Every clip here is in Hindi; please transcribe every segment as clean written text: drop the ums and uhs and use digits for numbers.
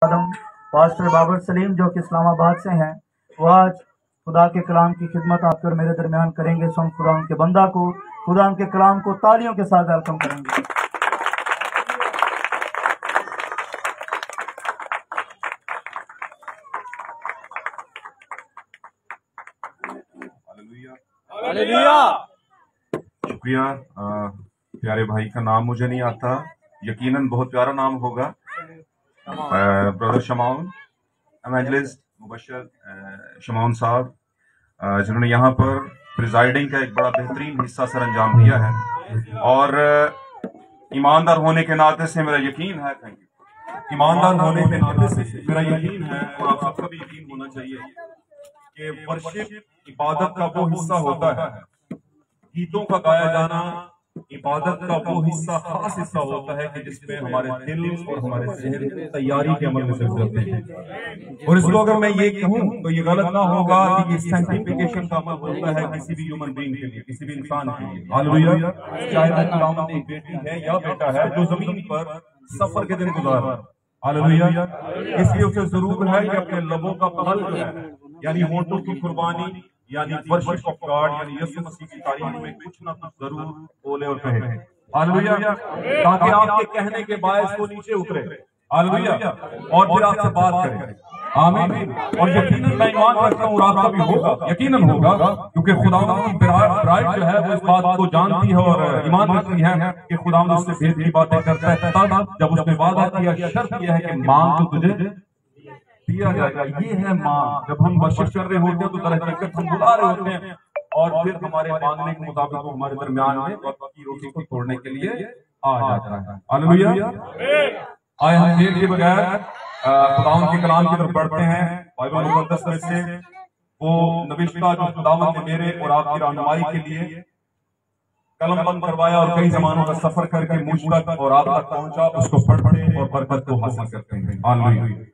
पास्टर बाबर सलीम जो कि इस्लामाबाद से हैं, वो आज खुदा के कलाम की खिदमत आपके और मेरे दरमियान करेंगे। सो हम खुदा के बंदा को, खुदा के कलाम को तालियों के साथ वेलकम करेंगे। शुक्रिया। प्यारे भाई का नाम मुझे नहीं आता, यकीनन बहुत प्यारा नाम होगा। ब्रदर शमाउन, एवेंजलिस्ट मुबशर शमाउन साहब, जिन्होंने यहाँ पर प्रिजाइडिंग का एक बड़ा बेहतरीन हिस्सा सर अंजाम दिया है, और ईमानदार होने के नाते से मेरा यकीन है, थैंक यू, ईमानदार होने के नाते से मेरा यकीन है, और आप सबका भी यकीन होना चाहिए कि वर्शिप इबादत का वो हिस्सा होता है, गीतों का गाया जाना इबादत का वो हिस्सा, खास हिस्सा होता है कि जिसमें हमारे दिल और हमारे ज़हन तैयारी के अमल में से गुजरते हैं। और इसको अगर मैं ये कहूँ तो ये गलत ना होगा कि सैंक्टिफिकेशन का अमल होता है किसी भी ह्यूमन बीइंग के लिए, किसी भी इंसान के लिए। हालेलुया। चाहे वो खुदावंद एक बेटी है या बेटा है जो जमीन पर सफर के दिन गुजार रहा है, हालेलुया, इसलिए उसे जरूर है कि अपने लबों का फल जो है, यानी होठों की कुर्बानी, यानी वर्शिप ऑफ गॉड, यानी यीशु मसीह की तारीफ में कुछ ना कुछ जरूर बोले और कहे, हालेलुया, ताकि आपके कहने के बायस वो नीचे उतरे, हालेलुया, और फिर आपसे बात करें। आमीन। और यकीनन मैं ईमान रखता हूँ, आपका भी होगा, यकीनन होगा, क्योंकि खुदावंद की ब्राइड जो है वो इस बात को जानती है और ईमान रखती है कि खुदावंद उससे भेद की बातें करता है, तब जब उसने वादा किया, शर्त यह है कि मांग तो तुझे दिया जाएगा। ये है मांग। जब हम वर्शिप कर रहे होते हैं तो दर हकीकत हम बुला रहे होते हैं, और फिर हमारे मांगने के मुताबिक वो हमारे दरमियान में वक्त की रोटी को तोड़ने के लिए आ जाता है। हालेलुया। आए हम देर के बगैर खुदावंद के कलाम की तरफ बढ़ते हैं। बाइबल मुकद्दस में से वो नविश्ता जो खुदावंद ने मेरे और आपकी रहनुमाई के लिए कलम बंद करवाया और कई जमानों का सफर करके मुझ तक और आप तक पहुंचा, उसको पढ़ते और बरकत को हासिल करते हैं। हालेलुया।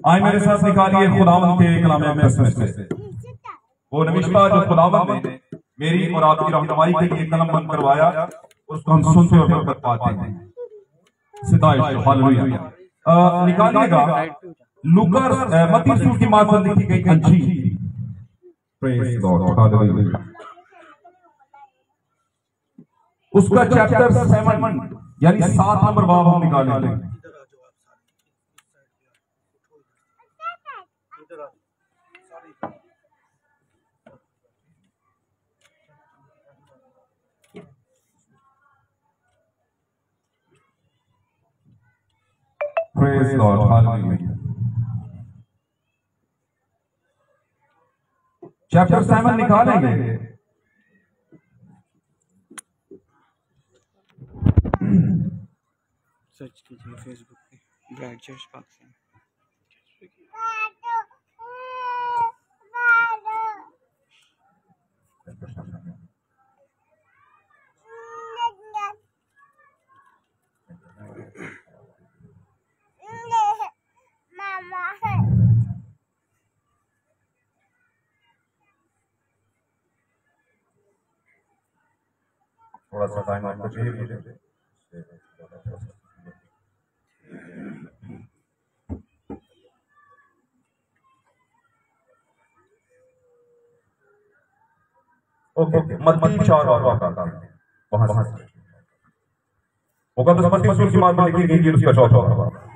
आए मेरे साथ निकालिए खुदावंद के कलाम मुकद्दस में से वो नविश्ता जो खुदावंद ने मेरी और आपकी रहनुमाई के लिए कलम बंद करवाया, उसको हम सुनते और बरकत पाते हैं। सिताइश, हालेलुया। निकालिएगा लूका मत्ती रसूल की मार्फत लिखी गई अंजील, प्रेज गॉड, हालेलुया, उसका चैप्टर 7 यानी 7 नंबर बाब हम निकालेंगे। Praise God, hallelujah. चैप्टर 7 निकालेंगे। सर्च कीजिए फेसबुक पे ब्राइट चर्च पाकिस्तान। थोड़ा सा टाइम आपको चाहिए मुझे। ओके, मत्ती 4 और वहां से होगा तो मत्ती रसूल की मार्फत लिखी गई उसका 4 बाब।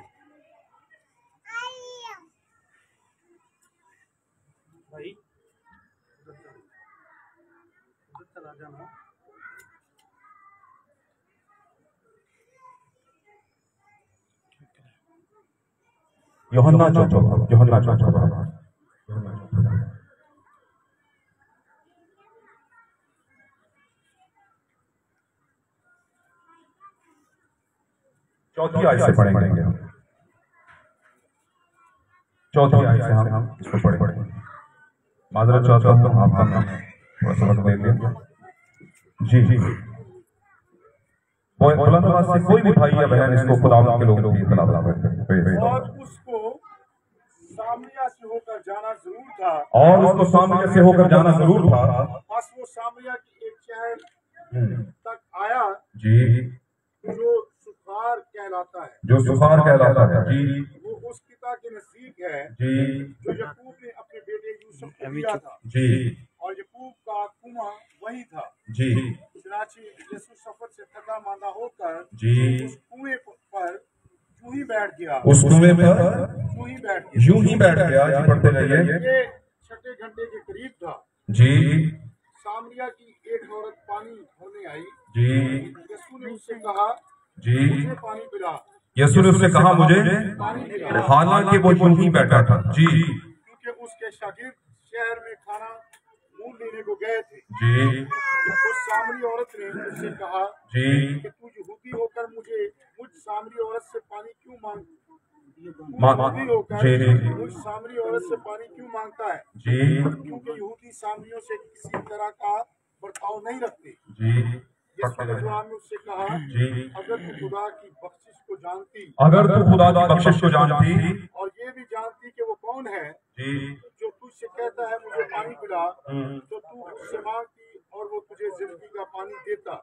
यूहन्ना 4 चौथी आयत से पढ़ेंगे हम। चौथी आयत से हम इसको पढ़ेंगे। माजरत चाहता हूँ, आपका नाम थोड़ा सा वक्त दे दिया। जी, बुलंद आवाज से कोई भी भाई या बहन इसको खुदावंद के लोगों की तलावत करे। और उसको सामरिया से होकर जाना जरूर था, और उसको सामरिया से होकर जाना जरूर था। बस वो सामरिया की एक शहर तक आया जी, जो कहलाता है, जो सुखार कहलाता है जी, वो उस पिता के नजदीक है जी जो यकूब ने अपने बेटे यूसुफ को दिया था, जी और यकूब का कुआं वही था। जी चुनांचे यीशु सफर से थका मांदा होकर जी उस कुएं पर यूं ही बैठ गया, उस कुएं पर यूं ही बैठ गया। यूं ही बैठ गया। जी पढ़ते जाइए। ये 6 घंटे के करीब था। जी सामरिया की एक औरत पानी भरने आई। जी यीशु ने उससे कहा, जी मुझे पानी पिला। यीशु ने उससे कहा मुझे, पानी पिला, हालांकि वो यूं ही बैठा था। जी क्योंकि उसके शागिर्द शहर में खाना मूल लेने को गए थे। जी उस सामरी औरत ने उससे कहा जी कि तू यहूदी होकर मुझ सामरी औरत से पानी क्यों जी जी मुझ सामरी औरत से पानी क्यों मांगता है? जी क्योंकि यहूदी सामरियों से किसी तरह का बर्ताव नहीं रखते। जी यीशु ने जवाब में उससे कहा, जी अगर तू खुदा की बख्शिश को जानती, अगर तू खुदा की बख्शिश को जानती और ये भी जानती कि वो कौन है जी जो तुझसे कहता है मुझे पानी पिला, तो तू उससे मांगती और वो तुझे जिंदगी का पानी देता।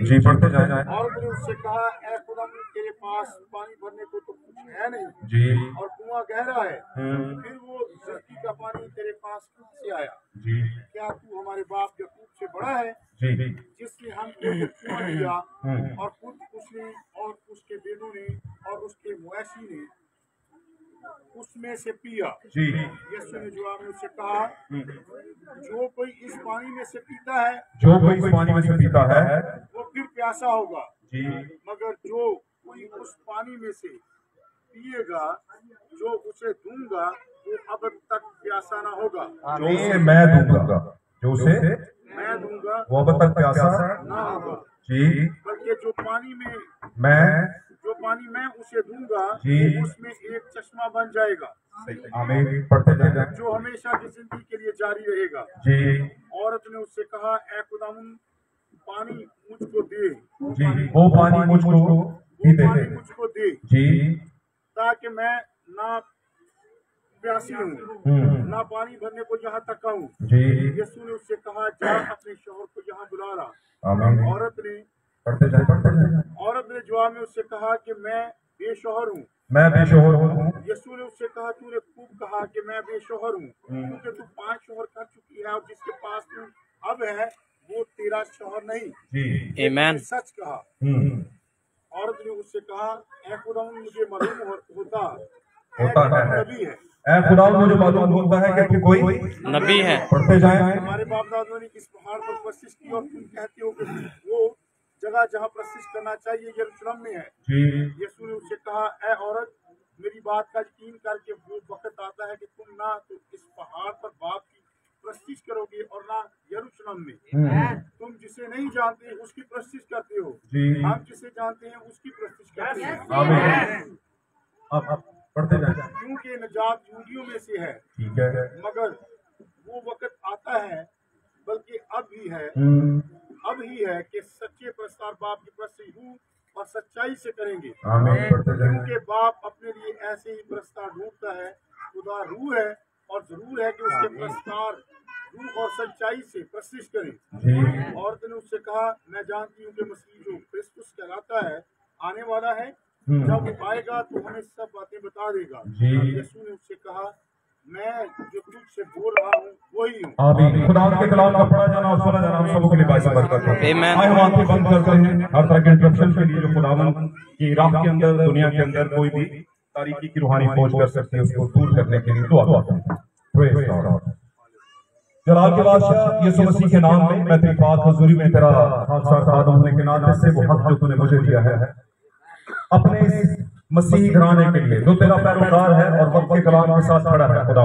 जी पढ़ते जाए। और मैंने उससे कहा, ऐ खुदा, तेरे पास पानी भरने को तो कुछ है नहीं, जी और कुआं गहरा है, फिर वो जिंदगी का पानी तेरे पास से आया। जी क्या तू हमारे बाप यकूब से बड़ा है, जी जिसने हमको ये कुआं दिया, और खुद उसने और उसके बेटों ने और उसके मुआशी ने उसमें से पिया? जी यीशु ने जवाब में उससे कहा, जो कोई इस पानी में से पीता है, जो कोई इस पानी में से पीता है वो फिर प्यासा होगा, जी मगर जो कोई उस पानी में से पिएगा जो उसे दूंगा, वो अब तक प्यासा ना होगा। जो उसे मैं दूंगा, जो उसे मैं दूंगा वो अब तक प्यासा ना होगा, जी, बल्कि जो पानी मैं उसे दूंगा, जी, वो उसमें एक चश्मा बन जाएगा, आमीन पढ़ते जाए, जो हमेशा की जिंदगी के लिए जारी रहेगा। जी औरत ने उससे कहा, ऐ खुदावंद, पानी मुझको दे, जी वो पानी मुझको भी दे दे मुझको दे, जी, ताकि मैं ना प्यासी हूँ, ना पानी भरने को यहाँ तक आऊँ। जी यीशु ने उससे कहा, जा अपने शौहर को यहाँ बुला ला। आमीन औरत ने जवाब में उससे कहा कि मैं बेशौहर हूँ। मैं बेशौहर हूँ। यीशु ने उससे कहा, तूने खूब कहा कि मैं बेशौहर हूँ, क्योंकि तू 5 शौहर कर चुकी है, और जिसके पास तू अब है वो तेरा शौहर नहीं। जी आमीन। सच कहा। औरत ने उससे कहा, ऐ खुदा, मुझे मालूम होता है नबी है। ऐ खुदा, मुझे मालूम होता है कि तू कोई नबी है। पढ़ते जाए। हमारे बाप दादों ने इस पहाड़ पर प्रशिश की, और तुम कहते हो कि वो जगह जहाँ प्रशिश करना चाहिए यरूशलेम में है। जी यीशु ने उससे कहा, ऐ औरत, मेरी बात का यकीन करके वो वक्त आता है कि तुम ना तो इस पहाड़ पर बाप की प्रशिश करोगे और ना यरूशलेम में। तुम जिसे नहीं जानते उसकी प्रशिश करते हो, हम जिसे जानते हैं उसकी प्रशिश करते हैं। आमीन। अब पढ़ते जाए। क्योंकि नजात यहूदियों में से है, ठीक है, मगर वो वक्त आता है, बल्कि अब ही है कि सच्चे प्रस्ताव बाप की प्रशिश रूह और सच्चाई से करेंगे। आमीन पढ़ते जाए। क्योंकि बाप अपने लिए ऐसे ही प्रस्ताव ढूंढता है। खुदा रूह है, और जरूर है कि उसके प्रस्ताव रूह और सच्चाई से प्रशिश करें। औरत ने उससे कहा, मैं जानती हूँ कि मसीह जो क्रिस्तुस कहलाता है आने वाला है, जब वो आएगा तो हमें सब बातें बता देगा। यीशु ने उससे कहा, मैं जो तुझसे बोल रहा हूँ वही हूँ। आमीन। खुदा के कलाम का पढ़ा जाना और सुना जाना हम सबों के लिए बाइस बरकत है। आमीन। आए हम आंखें बंद करते हैं हर तरह के इंटरप्शन के लिए जो खुदावन की राह के अंदर, दुनिया के अंदर कोई भी तारीकी की रूहानी फौज कर सकती है, उसको दूर करने के लिए दुआ करते हैं। Praise God. जलाल के बादशाह यीशु मसीह के नाम में मैं तेरी पाक हुजूरी में तेरा खासा खादम होने के नाते से वो हक जो तूने मुझे दिया है अपने इस मसीही घराने के लिए जो तेरा पैरोकार है और वक्त के कलाम के साथ खड़ा है, खुदा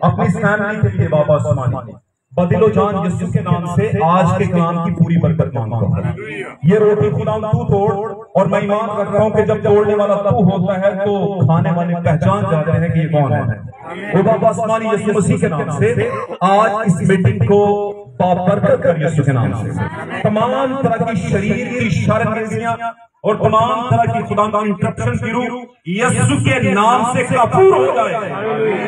अपनी इस फैमिली के लिए बाबा आसमानी बदिलो जान यीशु के नाम से आज के कलाम की पूरी बरकत मांगता हूँ। ये रोटी खुदा तू तोड़, और मैं ईमान रखता हूँ कि जब तोड़ने वाला तू होता है तो खाने वाले पहचान जाते हैं कि ये कौन है। वो बाबा आसमानी यीशु मसीह के नाम से आज इस मीटिंग को बरकत कर यीशु के नाम से। तमाम तरह की शरीर की शर्मिंदगियां और तमाम तरह की खुदा का इंटरप्शन की रूह यीशु के नाम से कपूर हो जाए,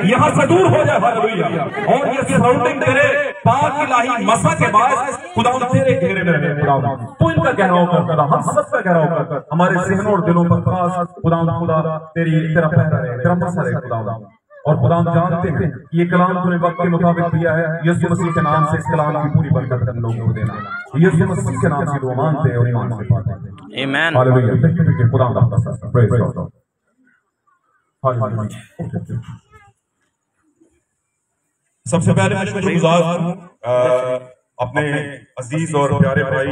यहाँ से दूर हो जाए। हालेलुया। और ये सराउंडिंग तेरे पाक इलाही मसा के बाद खुदा तेरे घेरे में रहे। खुदा तू इनका गहराव कर, खुदा हम सबका गहराव कर, हमारे ज़हनों और दिलों पर खास खुदा तेरा पहरा रहे, तेरा मसा रहे खुदा। और खुदा जानते हैं ये कलाम तूने वक्त के मुताबिक दिया है, यीशु मसीह के नाम से इस कलाम की पूरी बरकत हम लोगों को देना। यीशु मसीह के नाम से दुआ मांगते हैं और ईमान से पाते हैं। आमीन। हालेलुया। थैंक यू खुदा का प्रेज गॉड। हालेलुया। सबसे पहले मैं शुक्रगुजार हूं अपने अजीज और प्यारे भाई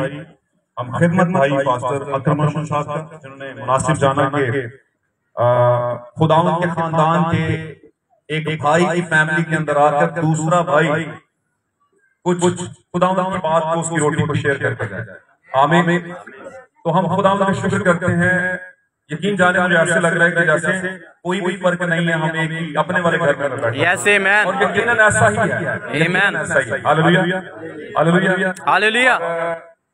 हम खिदमत भाई पास्टर अकरम रोशन साहब का, जिन्होंने मुनासिब जाना कि खुदावंद के खानदान के एक भाई की फैमिली के अंदर आकर दूसरा भाई कुछ खुदावंद की बात को, उसकी रोटी को शेयर करके जाए। आमीन। तो हम खुदावंद का शुक्र करते हैं। यकीन जाने मुझे ऐसे लग रहा है कि जैसे कोई भी फर्क नहीं है, हम एक ही अपने वाले घर में बैठे हैं। और यकीनन ऐसा ही है। आमीन। हालेलुया। हालेलुया। हालेलुया।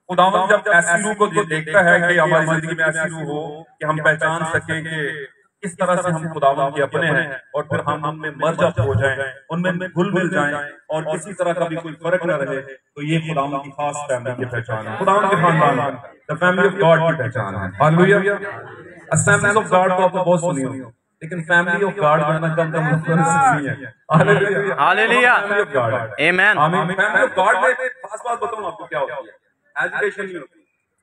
खुदावंद जब ऐसी रूह को देखता है कि हमारी जिंदगी में ऐसी रूह हो कि हम पहचान सकें कि इस तरह से हम खुदावंद के अपने हैं, और फिर हम उनमें मर्ज हो जाएं, उनमें घुल मिल जाएं, और किसी तरह का भी कोई फर्क न रहे, तो ये खुदावंद की खास फैमिली की पहचान है, खुदावंद के खानदान, द फैमिली ऑफ गॉड की पहचान है। हालेलुया। असेंबलीज ऑफ गॉड तो आपने बहुत सुनी होगी, लेकिन फैमिली ऑफ गॉड जो है ना कम नहीं है। Hallelujah. Hallelujah. Family of God. आमीन। आमीन। फैमिली ऑफ गॉड में खास बात बताऊं आपको क्या होती है, एजुकेशन नहीं होती।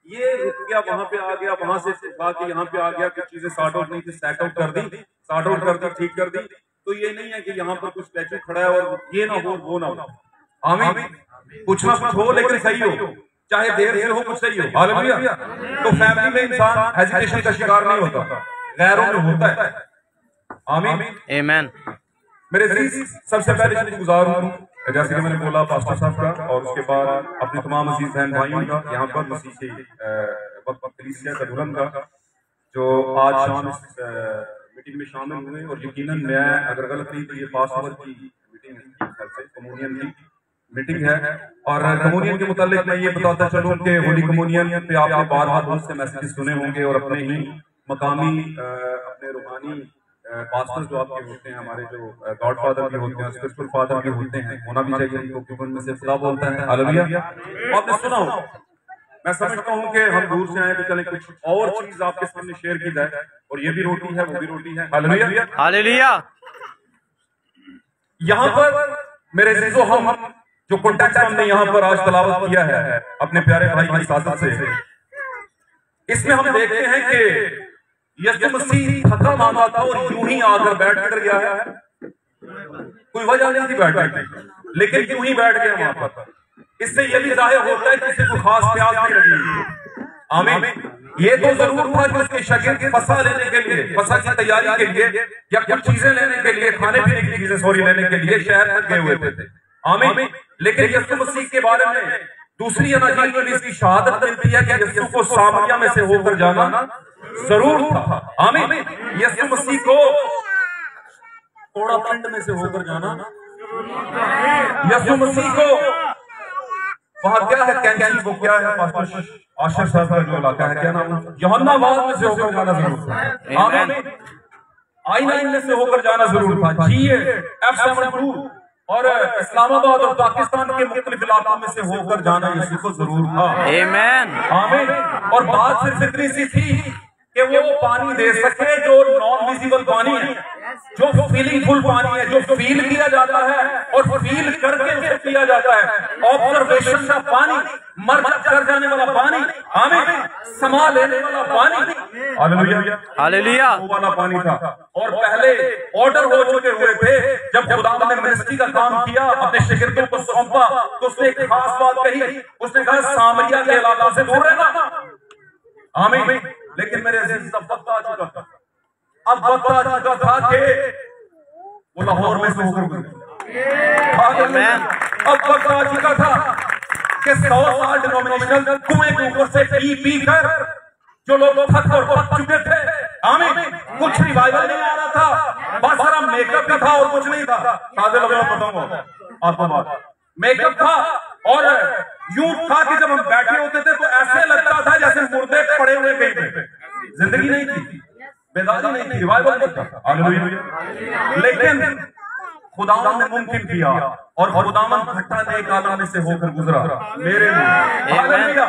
ये रुक गया, वहां पे आ गया, वहां से उठा के यहाँ पे आ गया, कुछ चीजें सॉर्ट आउट नहीं थी, सेट आउट कर दी, सॉर्ट आउट कर दी, ठीक कर दी। तो ये नहीं है कि यहाँ पर कुछ स्टैचू खड़ा है और ये ना हो वो ना हो। आमीन। कुछ ना कुछ हो लेकिन सही हो, चाहे देर से हो कुछ सही हो। हालेलुया। तो फैमिली में इंसान एजुकेशन का शिकार नहीं होता, गैरों में होता है। आमीन। आमीन। मेरे सबसे पहले शुक्रगुजार हूँ, जैसे कि मैंने बोला, पास्टर साहब का, और उसके बाद अपने तमाम अजीज बहन भाइयों का यहाँ पर मसीह के कलीसिया का दुल्हन का, जो आज शाम इस मीटिंग में शामिल हुए। और यकीनन मैं अगर गलत नहीं तो ये पासओवर की मीटिंग है, कम्युनियन की मीटिंग है। और कम्युनियन के मुतालिक मैं ये बताता चलूँ कि होली कम्युनियन पे आपने बार-बार बहुत से मैसेजेस सुने होंगे, और अपने ही मकामी अपने रूहानी पास्टर्स जो आपके होते हैं, हमारे जो गॉड फादर भी होते हैं, स्पिरिचुअल फादर भी होते हैं, होना भी चाहिए उनको, क्योंकि उनमें से खुदा बोलता है। हालेलुया। आपने सुना हो, मैं समझता हूँ कि हम दूर से आए तो चले कुछ और चीज आपके सामने शेयर की जाए, और ये भी रोटी है, वो भी रोटी है। हालेलुया। हालेलुया। यहाँ पर मेरे अजीजों, हम जो कॉन्टेक्ट हमने यहाँ पर आज तलावत किया है अपने प्यारे भाई की सादत से, इसमें हम देखते हैं कि यीशु मसीह थका मांगा था और यूं ही आकर बैठ कर गया है। कोई वजह नहीं थी बैठने की, लेकिन यूं ही बैठ गया वहां पर। इससे यह भी जाहिर होता है कि किसी को खास प्यास नहीं लगी। आमीन। ये तो जरूर था कि उसके शागिर्द फसा लेने के लिए, फसा की तैयारी के लिए, या कुछ चीजें लेने के लिए, खाने पीने की चीजें सॉरी लेने के लिए शहर तक गए हुए थे। आमीन। लेकिन यीशु मसीह के बारे में दूसरी अनाजील में इसकी शहादत मिलती है कि यीशु को सामरिया में से होकर जाना जरूर था। आमीन। यीशु मसीह को थोड़ा पिंड में से होकर जाना, यीशु मसीह को वहां क्या है, कैंची वो क्या है, आशिर साहब का जो इलाका है, क्या नाम है, यूहन्नाबाद में से होकर जाना जरूर था। आमीन। I-9 में से होकर जाना जरूर था। GA F-72 और इस्लामाबाद और पाकिस्तान के मुख्तलिफ इलाकों में से होकर जाना यीशु को जरूर था। आमीन। आमीन। और बात सिर्फ इतनी सी थी कि वो पानी दे सके जो नॉन विजिबल पानी है, जो फीलिंग फुल पानी है, जो फील किया जाता है और फील करके उसे पिया जाता है। ऑब्जर्वेशन का पानी, मर्ज कर जाने वाला पानी, आमीन, समा लेने वाला पानी, हालेलुया, हालेलुया, वो वाला पानी था। और पहले ऑर्डर हो चुके हुए थे। जब खुदा ने मिनिस्ट्री का काम किया, अपने शागिर्दों को सौंपा, तो उसने एक खास बात कही। उसने कहा सामरिया के इलाकों से दूर रहना। आमीन। लेकिन मेरे अजीज, अब वक्त आ चुका था, अब वक्त आ चुका था कि वो लाहौर में से होकर गुजरे। अब वक्त आ चुका था कि 100 साल डिनोमिनेशनल कुएं के ऊपर से पी कर जो लोग थक और पक चुके थे, आमीन, कुछ रिवाइवल नहीं आ रहा था, बस सारा मेकअप का था और कुछ नहीं था। सादे लोगों को बताऊंगा आपको बात, मेकअप था और यूं था कि जब हम बैठे होते थे तो ऐसे लगता था जैसे मुर्दे पड़े हुए कहीं पे। नहीं थी, बेदारी नहीं थी, रिवाइवल नहीं था। हालेलुया। लेकिन खुदावन ने मुमकिन किया और खुदावन खट्टा नेक आदम में से होकर गुजरा मेरे लिए। हालेलुया।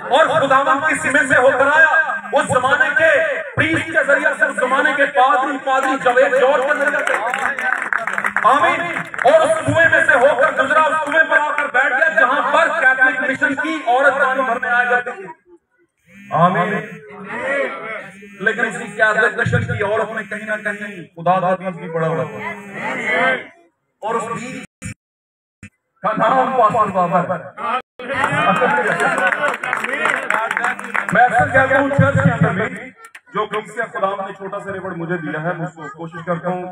और खुदावन किस में से होकर आया? उस जमाने के प्रीस्ट के जरिए से, उस जमाने के पादरी जवेद जॉर्ज के जरिए से। आमीन। और उस कुएं में से होकर गुजरा, उस कुएं पर आकर बैठ गया जहां पर कैथोलिक मिशन की औरत पानी भरने आया करती थी। आमीन। लेकिन उसी कैथोलिक मिशन की औरत में कहीं ना कहीं खुदा का बीज भी पड़ा हुआ था, और उस बीज का नाम पास्टर बाबर। मैं अक्सर कहता हूँ चर्च के अंदर भी जो कलीसिया खुदा ने छोटा सा रिवॉर्ड मुझे दिया है, मैं उसको कोशिश करता हूँ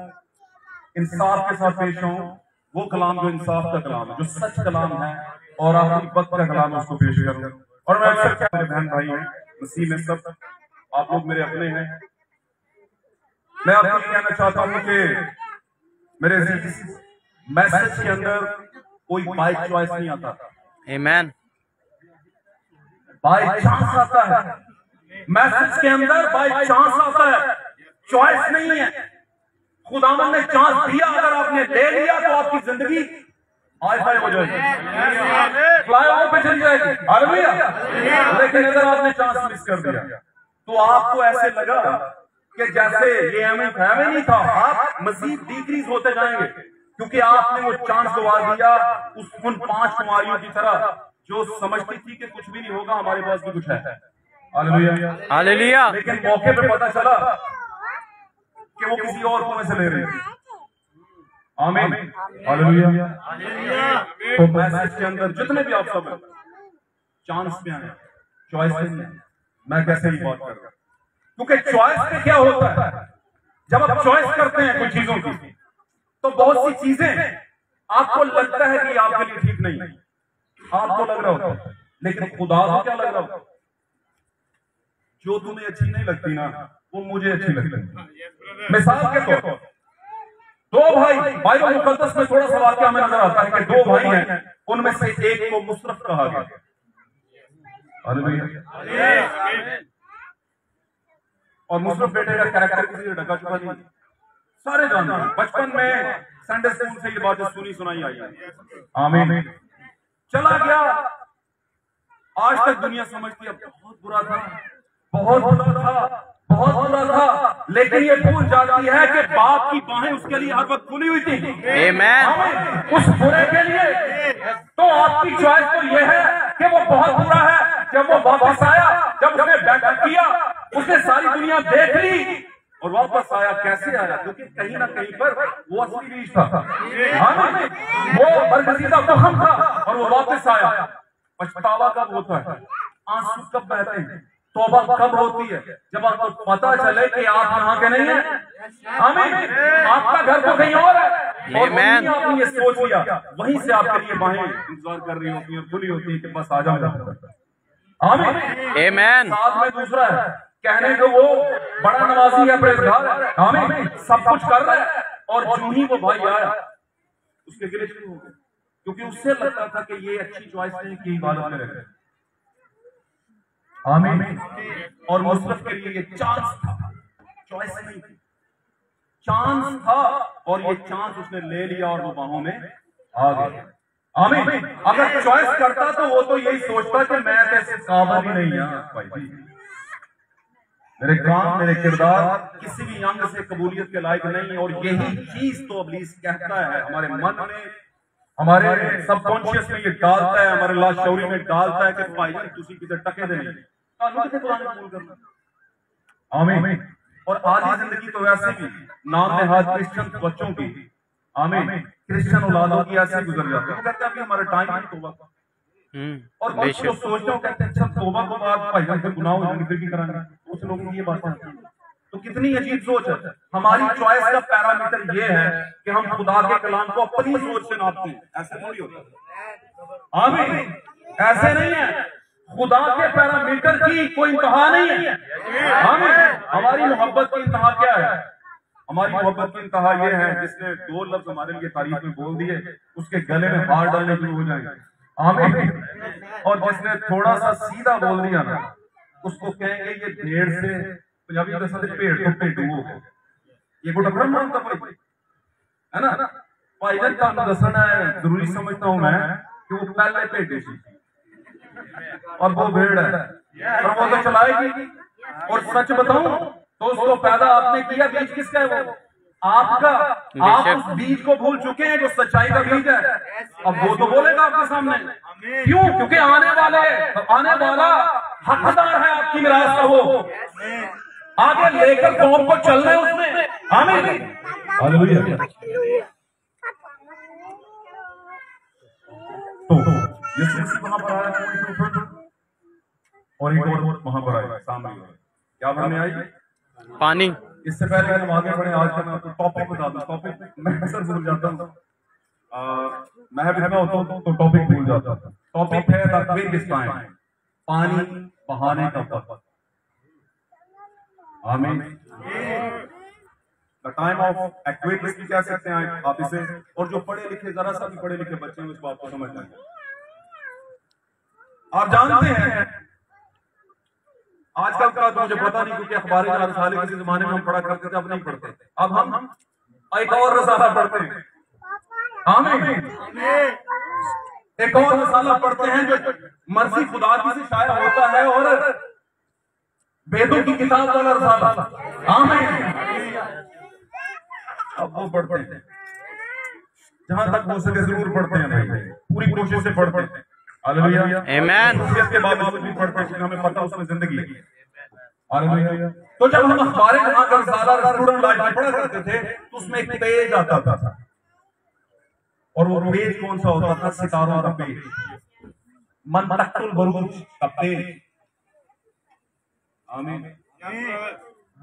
इंसाफ के साथ पेश हूँ। वो कलाम जो इंसाफ का कलाम है, जो सच कलाम है और आखिरी वक्त का कलाम है, उसको पेश करूँ। और मैं अक्सर क्या, मेरे बहन भाई हैं मसीह में, सब आप लोग मेरे अपने हैं। मैं आपको कहना चाहता हूँ कि मेरे मैसेज के अंदर कोई बाय चॉइस नहीं आता। आमीन। बाय चांस आता है मैसेज के अंदर, बाय चांस आता है, चॉइस नहीं है। खुदावन ने चांस दिया, अगर आपने ले लिया तो आपकी जिंदगी हाई-फाई हो जाएगी, फ्लाईओवर पे चली जाएगी। हालेलुया। लेकिन अगर आपने चांस मिस कर दिया तो आपको ऐसे लगा कि जैसे ये हमें नहीं था, आप मजीद डिक्रीज होते जाएंगे, क्योंकि आपने वो चांस गवा दिया उन 5 कुमारियों की तरह जो समझती थी कि कुछ भी नहीं होगा, हमारे पास भी कुछ है। हालेलुया। हालेलुया। लेकिन मौके पे पता चला कि वो किसी और कुएं से ले रही थी। आमीन। हालेलुया। तो मैसेज के अंदर जितने भी आप सब चांस में आए, चॉइस में, मैं कैसे ही बात कर रहा हूं, क्योंकि चॉइस में क्या होता है, जब आप चॉइस करते हैं कुछ चीजों की तो बहुत सी चीजें आपको लगता है कि आपके लिए ठीक नहीं है, आपको लग रहा होता है, लेकिन खुदा को क्या लग रहा होता है? जो तुम्हें अच्छी नहीं लगती ना, वो मुझे अच्छी लगती है। मिसाल के तौर पर 2 भाई, बाइबल मुकद्दस में थोड़ा सा वाकया हमें नजर आता है कि 2 भाई हैं, उनमें से एक को मुसरफ कहा गया। हालेलुया। और मुसरफ बेटे का कैरेक्टर किसी से ढका चुका नहीं, सारे जानते हैं। बचपन में संडे स्कूल से ये बातें सुनी सुनाई आई है। आमीन। चला गया, आज तक दुनिया समझती है बहुत बुरा था, बहुत बुरा था, बहुत बुरा था, लेकिन ये भूल जाती है कि बाप की बाहें उसके लिए हर वक्त खुली हुई थी। आमीन। उस बुरे के लिए तो आपकी चॉइस तो ये है कि वो बहुत बुरा है। जब वो वापस आया, जब उसने बैकअप किया, उसने सारी दुनिया देख ली और वापस आया। कैसे आया? क्योंकि कहीं ना कहीं पर वो असली बीज था। आमीन। वो बरगजीदा तुखम था और वो वापस आया। पछतावा कब होता है? आंसू कब बहते हैं? तौबा कब होती है? जब आपको पता चले कि आप यहाँ के नहीं हैं। आमीन। आपका घर तो कहीं और है, और वहीं आपने ये सोच लिया, वहीं से आपके लिए बाहें इंतजार कर रही होती हैं, खुली होती है कि बस आ जाओ। आमीन। आमीन। साथ में दूसरा है, कहने को वो बड़ा नवाजी है, परहेजगार है। आमीन। सब कुछ कर रहा है, और जो ही वो भाई आया उसके गिले शुरू हो गए, क्योंकि उससे लगता था कि ये अच्छी चॉइस नहीं कि इबादत में रहे। आमीन। और मुसरफ के लिए ये चांस था, चॉइस नहीं थी, चांस था, और ये चांस उसने ले लिया और वो बाहों में आ गया। आमीन। अगर चॉइस करता तो वो तो यही सोचता कि मैं कैसे काबिल ही नहीं है, मेरे काम, मेरे किरदार किसी भी अंग से कबूलियत के लायक नहीं। और यही चीज तो इब्लीस कहता है हमारे मन में, हमारे सबकॉन्शियस में ये डालता है, हमारे लाशऊरी में डालता है कि भाई तुसी किधर टके दे नहीं, कानून से कुरान कबूल करना। आमीन। और आधी जिंदगी तो वैसे भी नाम नेहाद क्रिश्चियन बच्चों की, आमीन, क्रिश्चियन औलादों की ऐसे गुजर जाती है। वो कहते हैं अभी हमारा टाइम है तौबा का, और कुछ लोग सोचते हो कहते हैं अच्छा तौबा के बाद भाई फिर गुनाह हो जाएंगे, फिर की कराएंगे। कुछ लोगों की ये बातें हैं, तो कितनी अजीब सोच है। हमारी चॉइस का पैरामीटर ये है कि हम खुदा के कलाम को अपनी सोच से नापते हैं, ऐसे थोड़ी होता। आमीन। ऐसे नहीं है, खुदा के पैरामीटर की कोई इंतहा नहीं है। आमीन। हमारी मोहब्बत की इंतहा क्या है? हमारी मोहब्बत की इंतहा ये है जिसने 2 लफ्ज हमारे लिए तारीफ में बोल दिए, उसके गले में हार डालने शुरू हो जाएंगे। आमीन। और जिसने थोड़ा सा सीधा बोल दिया ना, उसको कहेंगे ये 1.5 से पंजाबी दसा ते भेड़ तो भेडू हो गए, ये कोई डफरा मानता भाई, है ना? भाई जान तुहानू दसना है, जरूरी समझता हूं मैं कि वो पहले भेडे सी और वो भेड़ है, और वो तो चलाएगी। और सच बताऊं तो उसको पैदा आपने किया, बीज किसका है? वो आपका। आप उस बीज को भूल चुके हैं जो सच्चाई का बीज है। अब वो तो बोलेगा आपके सामने, क्यों? क्योंकि आने वाला हकदार है आपकी मिरास का, वो आगे लेकर कौम को चलना है उसने। आमीन, हालेलुया। तो यीशु मसीह वहां पर आया और एक और वहां पर आया सामने, क्या भरने आई? पानी। इससे पहले हम आगे बढ़े, आज का मैं आपको टॉपिक बता दूं। टॉपिक मैं अक्सर भूल जाता हूँ, मैं भी में होता हूँ तो टॉपिक भूल जाता हूँ। टॉपिक है द क्विक टाइम, पानी बहाने का वक्त। आमीन। द टाइम ऑफ एक्विक्स भी कह सकते हैं आप इसे। और जो पढ़े लिखे, जरा सा भी पढ़े लिखे बच्चे उस बात को समझ जाएंगे। आप जानते हैं आजकल का तो मुझे पता नहीं, क्योंकि अखबार या रसाले किसी जमाने में हम पढ़ा करते थे, अब नहीं पढ़ते। अब हम एक और रसाला पढ़ते हैं। आमीन। एक और रसाला पढ़ते हैं जो मर्जी खुदा की से शाया होता है, और वेदों की किताब वाला रसाला। आमीन। अब वो पढ़ते हैं, जहां तक हो सके जरूर पढ़ते हैं भाई, पूरी कोशिश से पढ़ते हैं। हालेलुया, आमीन। के बावजूद भी पढ़ते हैं, क्योंकि हमें पता उसमें जिंदगी है। हालेलुया। तो जब हम अखबार जहां का रसाला स्टूडेंट लाइफ में पढ़ा करते थे, तो उसमें एक पेज आता था, और वो पेज कौन सा होता था? सितारों का पेज, मंतकुल बुरुज का पेज। आमीन।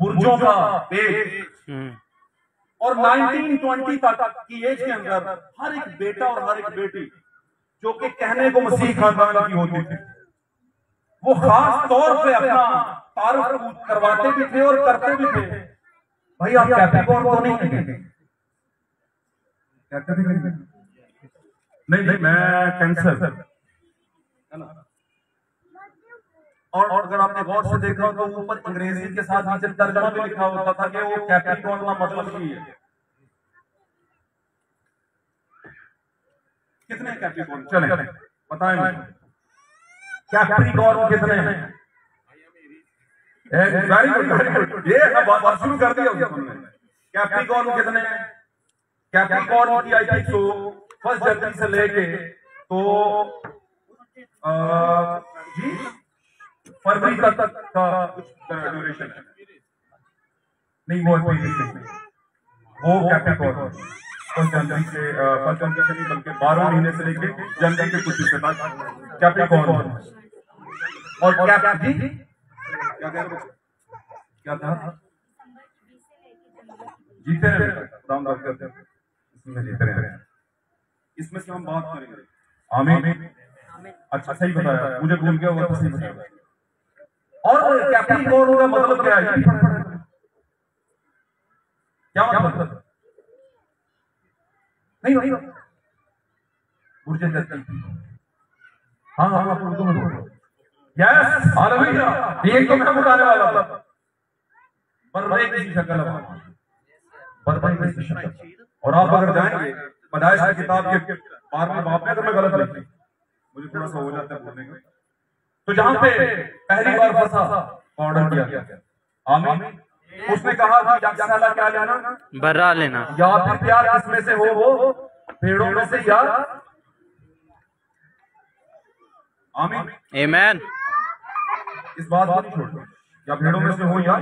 बुर्जों का पेज। और 1920 तक की एज के अंदर हर एक बेटा और हर एक बेटी जो कि कहने को मसीह खानदान की होती थी, वो खास तौर पे अपना तारुफ करवाते भी थे और करते भी थे। भाई आप कैप्रिकॉर्न तो नहीं है? नहीं, मैं कैंसर, है ना? और अगर आपने गौर से देखा हो तो ऊपर अंग्रेजी के साथ नीचे तर्जमा भी लिखा होता था कि वो कैप्रिकॉर्न का मतलब ही है। कितने कैप्रिकॉर्न? चले बताएं मुझे, कैप्रिकॉर्न कितने हैं? वेरी गुड, ये बात शुरू कर दिया तुमने। कैप्रिकॉर्न कितने हैं? कैप्रिकॉर्न की आई थिंक तो 1 जनवरी से लेके तो जी फरवरी तक का कुछ ड्यूरेशन है। नहीं, वो कैप्रिकॉर्न 1 जनवरी से 1 जनवरी से नहीं बल्कि 12 महीने से लेके जनवरी के कुछ हिस्से तक कैप्रिकॉर्न। और क्या था? जीते रहे, इसमें जीते रहे। इसमें से हम बात करेंगे। आमीन। अच्छा, सही बताया, मुझे भूल गया हुआ, सही बताया। और कैप्रिकॉर्न का मतलब क्या है? क्या मतलब? नहीं, बुर्जे धरती। हाँ, उर्दू में बोलो। Yes, hallelujah. ये तो मैं बताने वाला था। बर्रे की शक्ल है, बर्रे की शक्ल। और आप अगर जाएंगे पैदाइश की किताब के 12वें बाब में, अगर मैं गलत लिखी, मुझे थोड़ा सा हो जाता है बोलने में, तो जहां पे पहली बार फंसा ऑर्डर किया गया। आमीन। उसने कहा कि याकसाला क्या लेना? बर्रा लेना। या फिर प्यार किसमें से हो? वो पेड़ों में से, या आमीन, आमीन। इस बात को नहीं छोड़ो, या भेड़ों में से हो या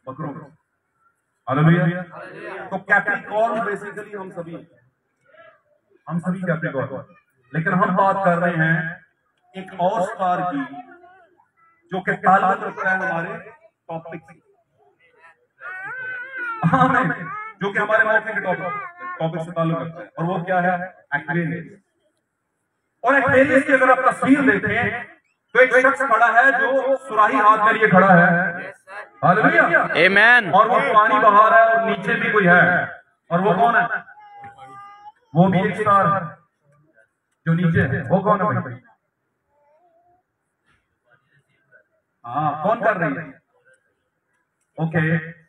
बकरों में। हालेलुया। तो कैप्रिकॉर्न बेसिकली हम सभी कैप्रिकॉर्न, लेकिन हम बात कर रहे हैं एक और स्टार की जो कि ताल्लुक रखता है हमारे टॉपिक से। आमीन। जो कि हमारे मौके के टॉपिक से ताल्लुक रखता है, और वो क्या है? एक्वेरियस। और एक्वेरियस की अगर आप तस्वीर देखें तो एक शख्स खड़ा है जो सुराही हाथ में लिए खड़ा है। हालेलुया, आमीन। और वो पानी बहा रहा है और नीचे भी कोई है, और वो कौन है? वो भी एक स्टार है जो नीचे है। वो कौन है भाई? हाँ, कौन कर रही है? ओके,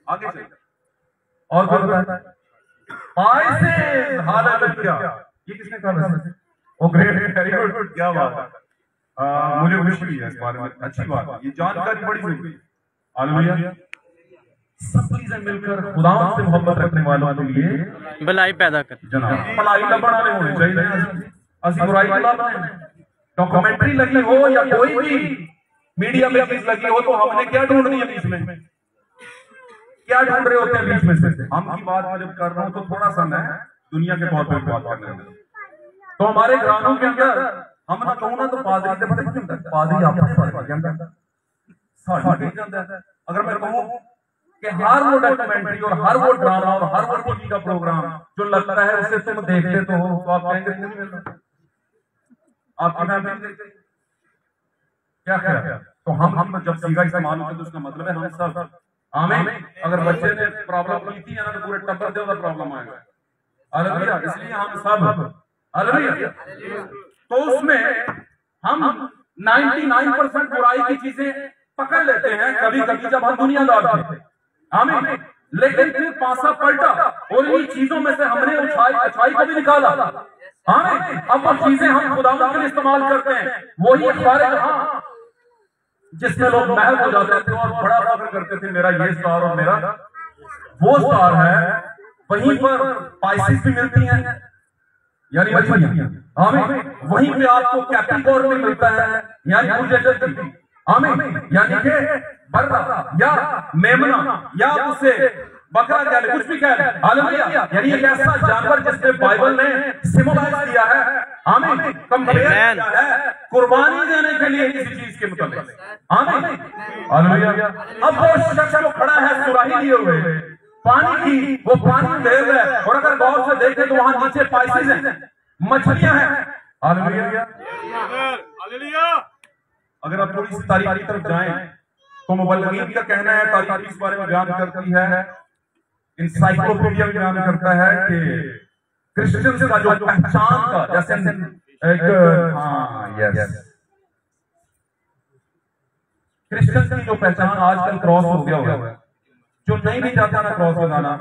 आगे चलिए। और कोई बताता है? Pisces, hallelujah. ये किसने कहा वैसे? ओ ग्रेट, वेरी गुड, क्या बात है। मुझे खुशी है इस बारे में, अच्छी बात है, ये जानकारी बड़ी जरूरी है। हालेलुया। सब चीजें मिलकर खुदा से मोहब्बत रखने वालों के लिए भलाई पैदा कर। जनाब भलाई का बनाने होने चाहिए। असली बुराई के लाभ नहीं। डॉक्यूमेंट्री लगी हो या कोई भी मीडिया में चीज लगी हो, तो हमने क्या ढूंढनी है बीच में? क्या ढूंढ रहे होते हैं बीच में से? हम की बात में जब कर रहा हूं तो थोड़ा सा मैं दुनिया के तौर पर बात करने लगा। तो हमारे ग्रामों के अंदर हम ना कहूँ ना तो पादरी से पता नहीं, पादरी आपस में अगर मैं कहूँ कि हर वो डॉक्यूमेंट्री और हर वो ड्रामा और हर वो टीवी का प्रोग्राम जो लगता है उसे तुम देखते तो हो, तो आप कहेंगे नहीं मिल रहा, आपकी फैमिली देखते क्या क्या? तो हम जब सीधा इस्तेमाल होते तो उसका मतलब है हम सब आमीन। अगर बच्चे ने प्रॉब्लम की थी ना तो पूरे टब्बर दे उधर प्रॉब्लम आएगा। हालेलुया। इसलिए हम सब हालेलुया। तो उसमें हम 99% बुराई की चीजें पकड़ लेते हैं कभी कभी जब हम दुनियादार थे, आमीन। लेकिन फिर पासा पलटा और इन चीजों में से हमने अच्छाई को भी निकाला, आमीन। अब वो चीजें हम खुदा के लिए इस्तेमाल करते हैं, वही अखबार जहां जिसमें लोग महल हो जाते थे और बड़ा फख्र करते थे मेरा ये स्टार और मेरा वो स्टार है। वहीं पर पाइसेस भी मिलती हैं, यानी आमीन। वहीं पे आपको कैप्रिकॉर्न में मिलता है, यानी आमीन, यानी कि बर्रा या मेमना या उसे बकरा कह ले, कुछ भी कह ले, हालेलुया। यानी एक ऐसा जानवर जिसने बाइबल ने सिम्बलाइज किया है, आमीन, कंपेयर किया है कुर्बानी देने के लिए किसी चीज के मुताबिक, आमीन, हालेलुया। अब वो शख्स जो खड़ा है सुराही लिए हुए पानी की, वो पानी दे रहा है, और अगर गौर से देखें तो वहां नीचे पाइसेस हैं, मछलियां हैं, हालेलुया। अगर आप थोड़ी सी तारीख की तरफ जाएं तो मुबल्लिगीन का कहना है, तारीख इस बारे में बयान करती है, इंसाइक्लोपीडिया बयान करता है कि क्रिश्चियंस का जो पहचान का जैसे एक क्रिश्चियंस की जो पहचान आजकल क्रॉस हो गया हुआ है, जो नहीं भी चाहता ना क्रॉस लगाना,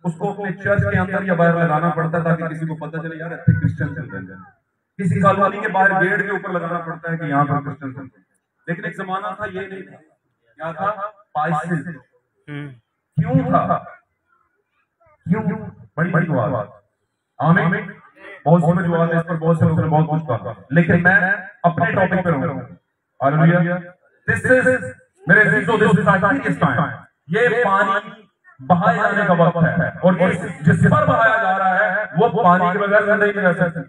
उसको अपने चर्च के अंदर या बाहर लगाना पड़ता है ताकि किसी को पता चले यार ऐसे क्रिश्चियन चल रहे हैं। किसी कॉलोनी के बाहर गेट के ऊपर लगाना पड़ता है कि यहाँ पर क्रिश्चियन चल रहे हैं। लेकिन एक जमाना था ये नहीं था, क्या था? पाइसेस। क्यों था? क्यों? बड़ी बड़ी बात, आमीन। बहुत सी वजूहात है, इस पर बहुत से लोगों ने बहुत कुछ कहा, लेकिन मैं अपने टॉपिक पे रहूंगा। हालेलुया। दिस इज मेरे अजीजों, दिस इज आखिरी टाइम। ये पानी बहाए जाने का वक्त है, और जिस पर बहाया जा रहा है वो पानी के बगैर जिंदगी नहीं रह सकती,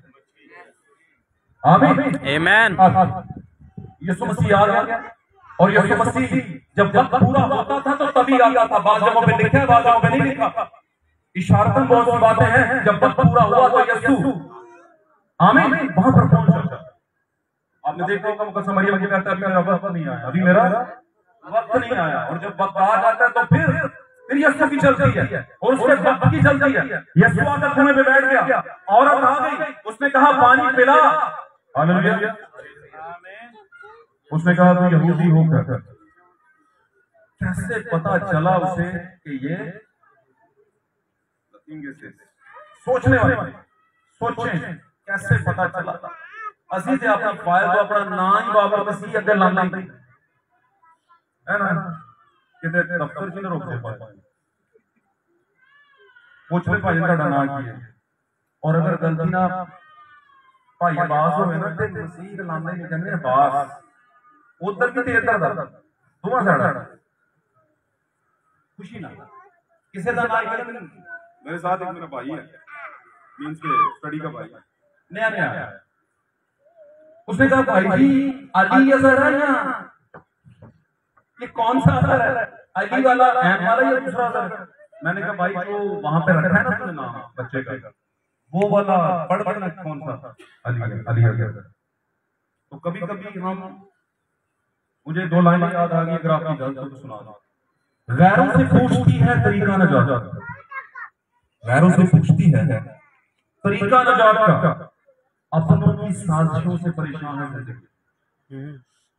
आमीन, आमीन। यीशु मसीह आ गया, और यीशु मसीह जब वक्त पूरा होता था तो तभी आता था। बाद जगहों पे लिखा है, बाद जगहों पे नहीं लिखा। इशारतन बहुत सी बातें हैं, जब वक्त पूरा हुआ तो यीशु आमीन वहां पर पहुंचा। आपने देखा होगा मुकद्दस मरियम की कहता है मेरा वक्त नहीं आया, अभी मेरा वक्त नहीं आया, और जब वक्त आ जाता है तो फिर यीशु की चलती है, और उसके वक्त की चलती है। यीशु आकर कुएं पे बैठ गया, औरत आ गई, उसने कहा पानी पिला, हालेलुया। उसने कहा तू यहूदी होकर कैसे पता चला उसे कि ये से सोचने वाले सोचें कैसे पता चला? असी थे अपना फायल तो अपना ना ही बाबा मसीह अगर लाना है ना, किते दफ्तर च रोक दे पूछने भाई ਤੁਹਾਡਾ ਨਾਂ ਕੀ है, और अगर गलती ना भाई अब्बास होवे ना ते मसीह ਦੇ ਨਾਮ ਨਹੀਂ ਕਹਿੰਦੇ अब्बास, उधर भी ते इधर दा दोवां साइड खुशी ना किसे दा नाम कहते। मेरे साथ एक मेरा भाई है, मींस के स्टडी का भाई, नया नया। उसने कहा भाई जी अली असर है ना, ये कौन सा असर है, अली वाला एम वाला या दूसरा असर? मैंने कहा भाई जो वहां पे रखा है ना तुमने नाम बच्चे का, वो वाला पढ़ पढ़ना कौन सा? अली अली अली। तो कभी कभी हम, मुझे दो लाइन याद आ गई, अगर आपकी इजाजत तो सुना दो। गैरों से पूछती है तरीका नजात, गैरों से पूछती है तरीका नजात का, अपनों की साजिशों से परेशान है जिंदगी,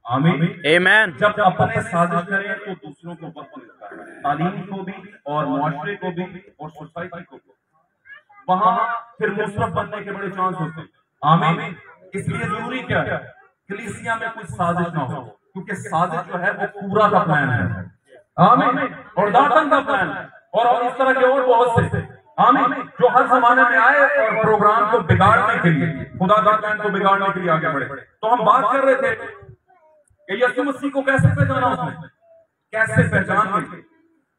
आमीन। आमीन। जब अपने साजिश करें तो दूसरों को वक्त मिलता है, तालीम को भी और मुआशरे को भी और सोसाइटी को भी, वहां फिर मुसरफ बनने के बड़े चांस होते हैं। आमीन। इसलिए जरूरी क्या है, कलीसिया में कुछ साजिश ना हो, क्योंकि साजिश जो है वो पूरा का प्लान है। आमीन। और दातन का प्लान है, और इस तरह के और बहुत से आमीन जो हर जमाने में आए और प्रोग्राम को बिगाड़ने के लिए, खुदा का प्लान को बिगाड़ने के लिए आगे बढ़े। तो हम बात कर रहे थे कि यीशु मसीह को कैसे पहचाना उसने, कैसे पहचान गई।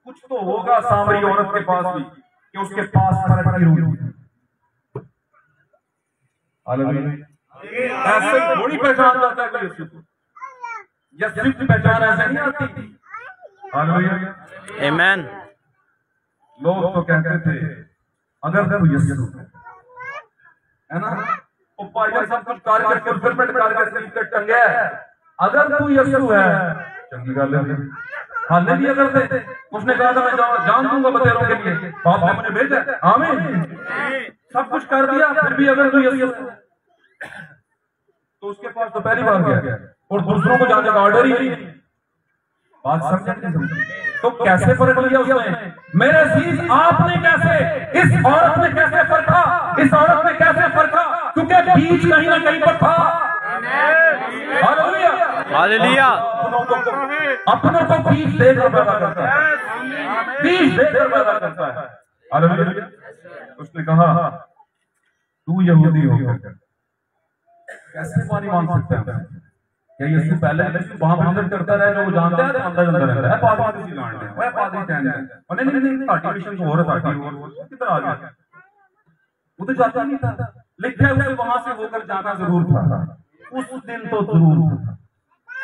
कुछ तो होगा सामरी औरत के पास भी कि उसके पास फर्क की रूह है। ऐसे थोड़ी पहचान जाता है यीशु को, यीशु की पहचान ऐसे नहीं आती। आमीन। लोग तो कहते थे अगर तू यीशु है ना, वो पायलट सब कुछ कार्य करके फिल्मेंट करके स्क्रीन पे टंगे, अगर तू यीशु है चंगी गल है। हाले भी अगर थे, उसने कहा था मैं जान दूंगा बतेरों के लिए, बाप ने मुझे भेजा। आमीन। सब कुछ कर दिया, फिर भी अगर तू यीशु तो उसके पास तो पहली बार गया और दूसरों को जाने का ऑर्डर ही नहीं। बात समझे? तो कैसे फर्क लिया उसने? मेरे अजीज, आपने कैसे, इस औरत ने कैसे फर्का, इस औरत ने कैसे फर्का? क्योंकि बीच कहीं ना कहीं पर था। Hallelujah, hallelujah. अपनों को बीच देकर पैदा करता है, बीच देकर पैदा करता है। हालेलुया। उसने कहा तू यहूदी होकर कैसे पानी मांग सकता है? क्या यीशु पहले वहां बंधन करता रहे, लोग जानते हैं, अंदर अंदर रहता है, पादरी किसी लांड है, वह पादरी टैन है, और नहीं आर्टिफिशियल को और किधर आ गया? वो तो जाता नहीं था, लेकिन उसे वहां से होकर जाना जरूर था, उस दिन तो जरूर था।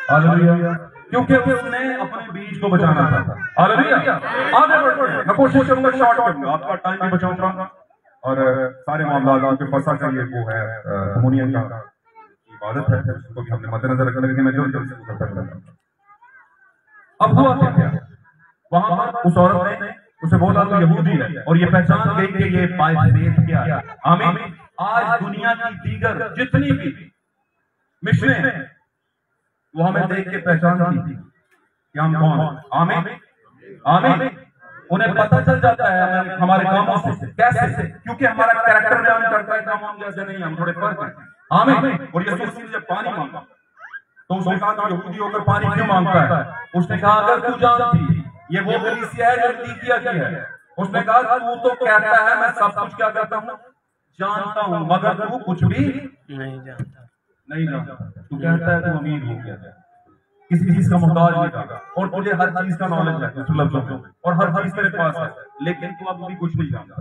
हालेलुया। क्योंकि उसने अपने बीज को बचाना था। हालेलुया। आगे बढ़ते हैं, मैं कोशिश करूंगा शॉर्ट करूंगा, आपका टाइम भी बचाऊंगा और सारे मामला के फंसा का ये वो है कम्युनियन का इबादत है, उसको भी हमने मद्देनजर रखना, लेकिन मैं जल्दी जल्दी से गुजरता चला। अब हुआ क्या, वहां पर उस औरत ने उसे बोला तो यहूदी है, और ये पहचान गई कि ये बायफेथ क्या है। आमीन। आज दुनिया की दीगर जितनी भी मिशनें हैं वो हमें देख के पहचानती थी कि हम कौन। आमीन। आमीन। उन्हें पता चल जाता है हमारे कामों से। कैसे? क्योंकि हमारा कैरेक्टर बयान करता है, काम जैसे नहीं, हम थोड़े फर्क हैं। आमीन। और यीशु मसीह जब पानी मांगा तो उसने कहा कि यहूदी होकर पानी क्यों मांगता है? उसने कहा अगर तू जानती ये वो कलीसिया है जो नीतिया की है, उसने कहा तू तो कहता है मैं सब कुछ क्या करता हूँ, जानता हूँ, मगर तू कुछ भी नहीं जानता। नहीं जानता। तू कहता है तू अमीर हो गया, किसी चीज का मोहताज नहीं था, और तुझे हर चीज का नॉलेज है और हर चीज तेरे पास है, लेकिन तू अभी कुछ नहीं जानता।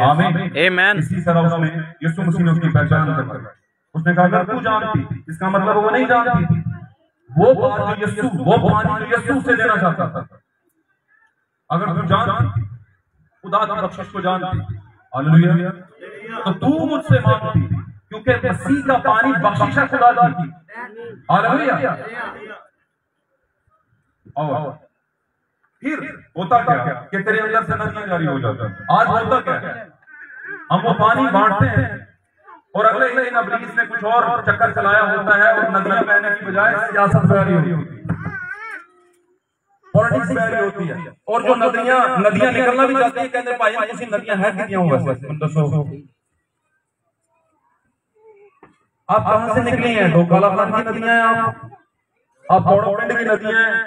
आमीन। आमीन। इसी तरह उसने यीशु मसीह ने उसकी पहचान करवाई। उसने कहा अगर तू जानती, इसका मतलब वो नहीं जानती थी, वो बात जो यीशु, वो पानी जो यीशु से लेना चाहता था। अगर तू जानती, खुदा की बख्शिश को जानती, हालेलुया, तो तू मुझसे मांगती, क्योंकि मसीह का पानी बख्शिश है खुदा की। हालेलुया। और फिर होता क्या कि तेरे अंदर से नदियां जारी हो जाती हैं। आज होता क्या है, हम वो पानी बांटते हैं और अगले ही दिन इब्लीस ने कुछ और चक्कर चलाया होता है और नदियां बहने की बजाय सियासत बहरी होती है, पॉलिटिक्स बहरी होती है, और जो नदियां निकलना भी चाहती है, कहते भाई ऐसी नदियां हैं कितनी वैसे दसो आप कहां से निकली हैं? ढोकाला खान की नदियां हैं, आप पौड़पिंड की नदियां हैं,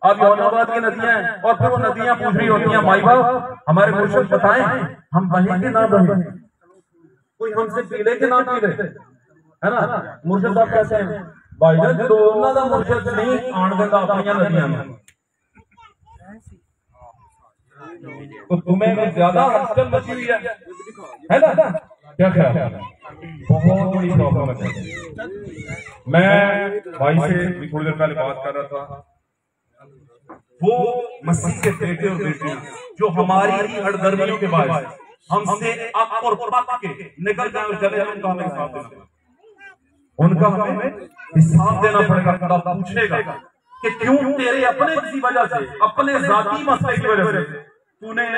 आप यौनाबाद की नदियां हैं, और फिर वो नदियां पूछ रही होती हैं माई बाप हमारे मुर्शिद बताएं हम बहे के ना बहे, कोई हमसे पीले के ना पीले, है ना? मुर्शिद साहब कैसे हैं भाईजान, जो उन्होंने दा मुर्शिद नहीं आण देता अपनी नदियां में, तो तुम्हें ज्यादा हलचल मची हुई है ना? क्या ख्याल है? बहुत बड़ी प्रॉब्लम है। मैं भाई से थोड़ी देर पहले बात कर रहा था, वो मसीह के बेटे और बेटियां जो हमारी ही हड़दर्मियों के बाद हमसे अक और पक के निकल जाए और चले जाए, उनका हमें हिसाब देना पड़ेगा, उनका हमें हिसाब देना पड़ेगा। खुदा पूछेगा कि क्यों तेरे अपने किसी वजह से, अपने जाती मसले की वजह से तूने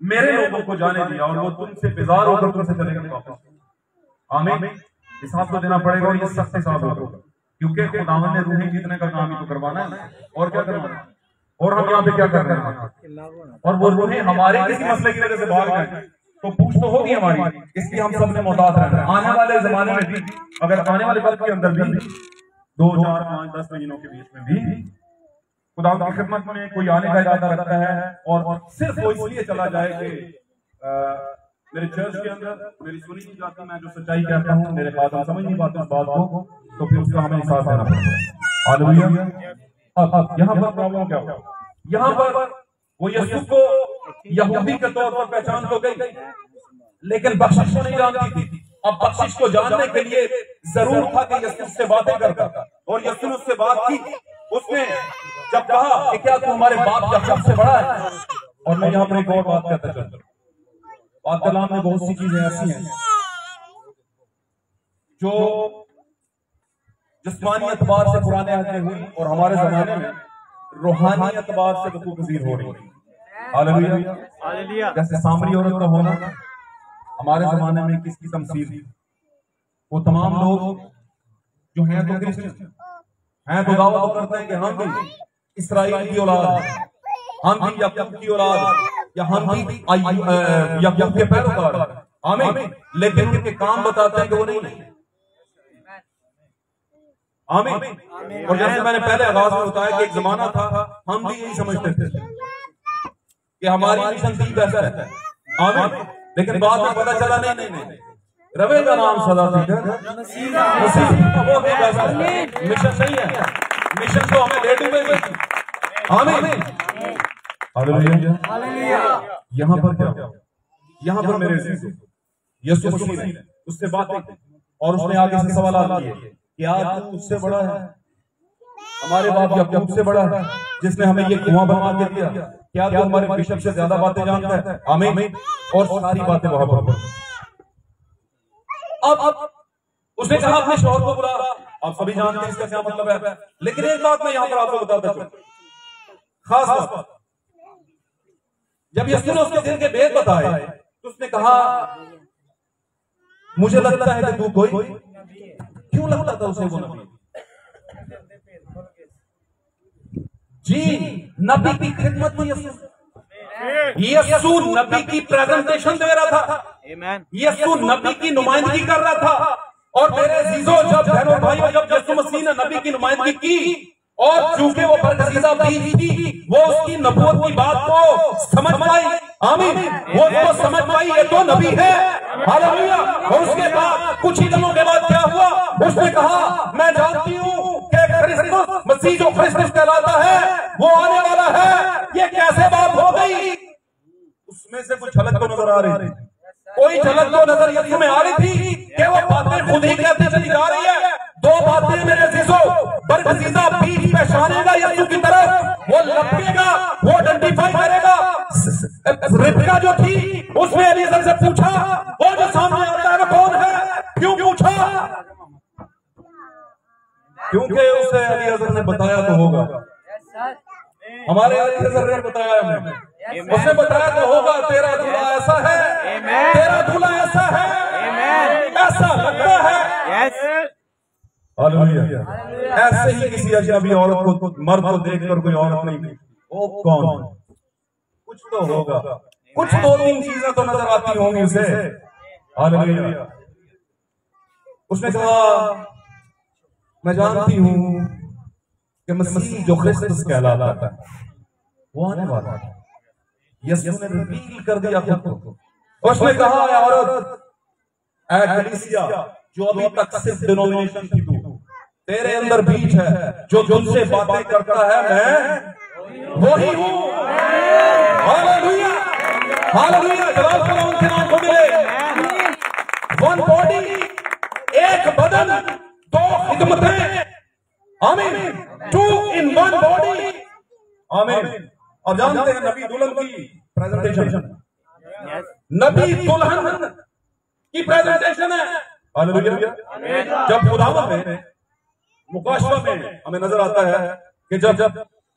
मेरे लोगों को जाने दिया और वो तुमसे बेजार होकर तुमसे चले गए वापस। आमीन। हिसाब तो देना पड़ेगा और ये सख्त हिसाब होगा, क्योंकि खुदावन ने रूहें जीतने का काम ही तो करवाना है, और क्या करवाना है। और हम यहाँ पे क्या कर रहे हैं, और वो रूहें हमारे किसी मसले की वजह से भाग जाए तो पूछ तो होगी हमारी, इसलिए हम सब ने मोहतात रहना है। आने वाले जमाने में भी, अगर आने वाले वक्त के अंदर भी 2, 4, 5, 10 महीनों के बीच में भी खुदा की खिदमत में कोई आने का इरादा करता है और सिर्फ वो इसलिए चला जाए कि मेरे चर्च के अंदर मेरी सुनी नहीं जाती, मैं जो सच्चाई कहता हूँ मेरे बात हम समझ नहीं पाते उस बात को, तो फिर उसका हमें एहसास देना पड़ता है। हालेलुया। अब यहाँ पर प्रॉब्लम क्या हुआ, यहाँ पर वो यीशु को यहूदी के तौर पर पहचान तो गई, लेकिन बख्शिश को नहीं जानती थी। अब बख्शिश को जानने के लिए जरूर था कि यीशु उससे बातें करता, और यीशु ने उससे बात की। उसने जब कहा कि क्या तू हमारे बाप याकूब से बड़ा है, और मैं यहाँ पर एक और बात कहता चलता हूं, पाक कलाम में बहुत सी चीजें ऐसी हैं जो जिस्मानी एतबार से पुराने आदमी हुई और हमारे जमाने में रूहानी एतबार से वकूफ पजीर हो रही है। हालेलुया। जैसे सामरी औरत का होना हमारे जमाने में किसकी तमसील थी, वो तमाम लोग जो हैं तो क्रिश्चियन हैं, तो दावा करते हैं कि हम भी इसराइल की औलाद हैं, हम भी याकूब की औलाद, या हम भी याकूब के पैरोकार हैं। आमीन। लेकिन उनके काम बताते हैं कि वो नहीं। आमीन। और जैसे मैंने पहले आगाज में बताया कि एक जमाना था हम भी यही समझते थे कि हमारी मिशन ठीक बेहतर है। आमीन। लेकिन बाद में पता चला नहीं, रवे का नाम सदा ठीक है, वो भी बेहतर है। मिशन नहीं है, मिशन तो हमें रेडी में गई। आमीन। हालेलुया। यहाँ पर क्या, यहाँ पर मेरे यीशु मसीह ने उससे बातें की और उसने आगे से सवाल किए, क्या तू उससे बड़ा है, हमारे बाप याकूब से बड़ा है जिसने हमें ये कुआं बनवा के दिया, क्या तू हमारे बिशप से ज्यादा बातें जानता है। आमीन। और सारी बातें वहां पर। अब उसने कहा अपने शौहर को बुला, आप सभी जानते हैं इसका क्या मतलब है, लेकिन एक बात मैं यहाँ पर आपको बताता हूं, खास बात, जब यीशु ने उसके दिल के भेद बताए तो उसने कहा मुझे लगता है कि तू कोई, क्यों लगता था उसे वो नबी? जी, नबी की खिदमत में यीशु नबी की प्रेजेंटेशन दे रहा था, यीशु नबी की नुमाइंदगी कर रहा था। और मेरे अजीजों, जब बहनों भाइयों, जब यीशु मसीह ने नबी की नुमाइंदगी की और चूंकि वो बरगजीदा बीज थी, वो उसकी नबूवत की बात को समझ पाई। आमीन। वो तो समझ पाई ये तो नबी है। हालेलुया। और उसके बाद कुछ ही दिनों के बाद क्या हुआ, उसने कहा मैं जानती हूँ कि क्रिस्टस मसीह जो क्रिस्टस कहलाता है वो आने वाला है। ये कैसे बात हो गई? उसमें से कुछ झलक तो नजर आ रही थी, कोई झलक तो नजर यीशु में आ रही थी कि वो बातें खुद ही कहती चली जा रही है। दो बातें मेरे अजीजों, बरगजीदा बीज पहचानेगा यीशु की तरफ, वो लपकेगा, वो आइडेंटिफाई करेगा। रिबका जो थी उसने एलीएज़र से पूछा, वो जो सामने आता है वो कौन है? क्यों पूछा? क्योंकि उसे एलीएज़र ने बताया तो होगा। हमारे एलीएज़र ने बताया हमें, उसने बताया तो होगा तेरा दूल्हा ऐसा है, तेरा दूल्हा ऐसा है, ऐसा लगता है। हालेलुया। ऐसे ही किसी अजनबी औरत को, मर्द को देखकर कोई औरत नहीं, वो कौन? कुछ तो होगा, कुछ 2-3 चीजें तो नजर आती होंगी उसे। हालेलुया। उसने कहा मैं जानती हूं कि मसीह जो क्रिस्टस कहलाता है वो आने वाला है। यीशु ने रिवील कर दिया खुद को। उसने कहा औरत, ऐ कलीसिया जो अभी तक सिर्फ डिनोमिनेशन थी, तू तेरे अंदर बीज है जो तुमसे बातें करता है, मैं वही हूं। हालेलुया। हालेलुया। जलाल खुदा उनके नाम को मिले। वन बॉडी, एक बदन, 2 खिदमतें। आमीन। 2 in 1 बॉडी। आमीन। अब जानते हैं नबी दुल्हन की प्रेजेंटेशन, नबी दुल्हन की प्रेजेंटेशन है। हालेलुया। जब खुदावंद ने मुकाशवा में हमें नजर आता है कि जब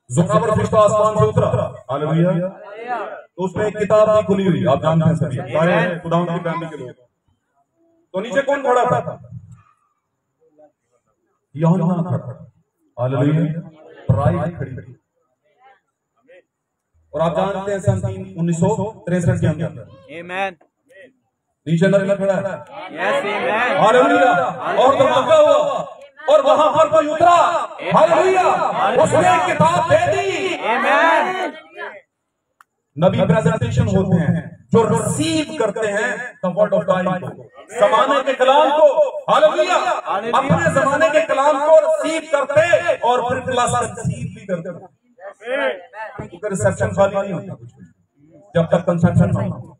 ज़ुकाबर फरिश्ता आसमान से उतरा, हालेलुया, तो उसमें एक किताब थी खुली हुई। आप जानते हैं सभी, सारे खुदावंद की फैमिली के लोग। तो नीचे कौन खड़ा था? यूहन्ना खड़ा, हालेलुया, प्राइड खड़ी थी। और आप जानते हैं सन 1963 के अंदर Amen. नीचे नबी खड़ा है, Yes, amen. हालेलुया, और धमाका हुआ और वहां पर कोई उतरा, हालेलुया, उसने एक किताब दे दी। Amen. नबी प्रेजेंटेशन होते हैं जो रिसीव करते हैं द वर्ड ऑफ गॉड को, जमाने के कलाम को, हालेलुया, अपने जमाने के कलाम को रिसीव करते और फिर प्लस कंसीव भी करते। क्योंकि रिसेप्शन खाली नहीं होता कुछ जब तक कंसेप्शन ना हो।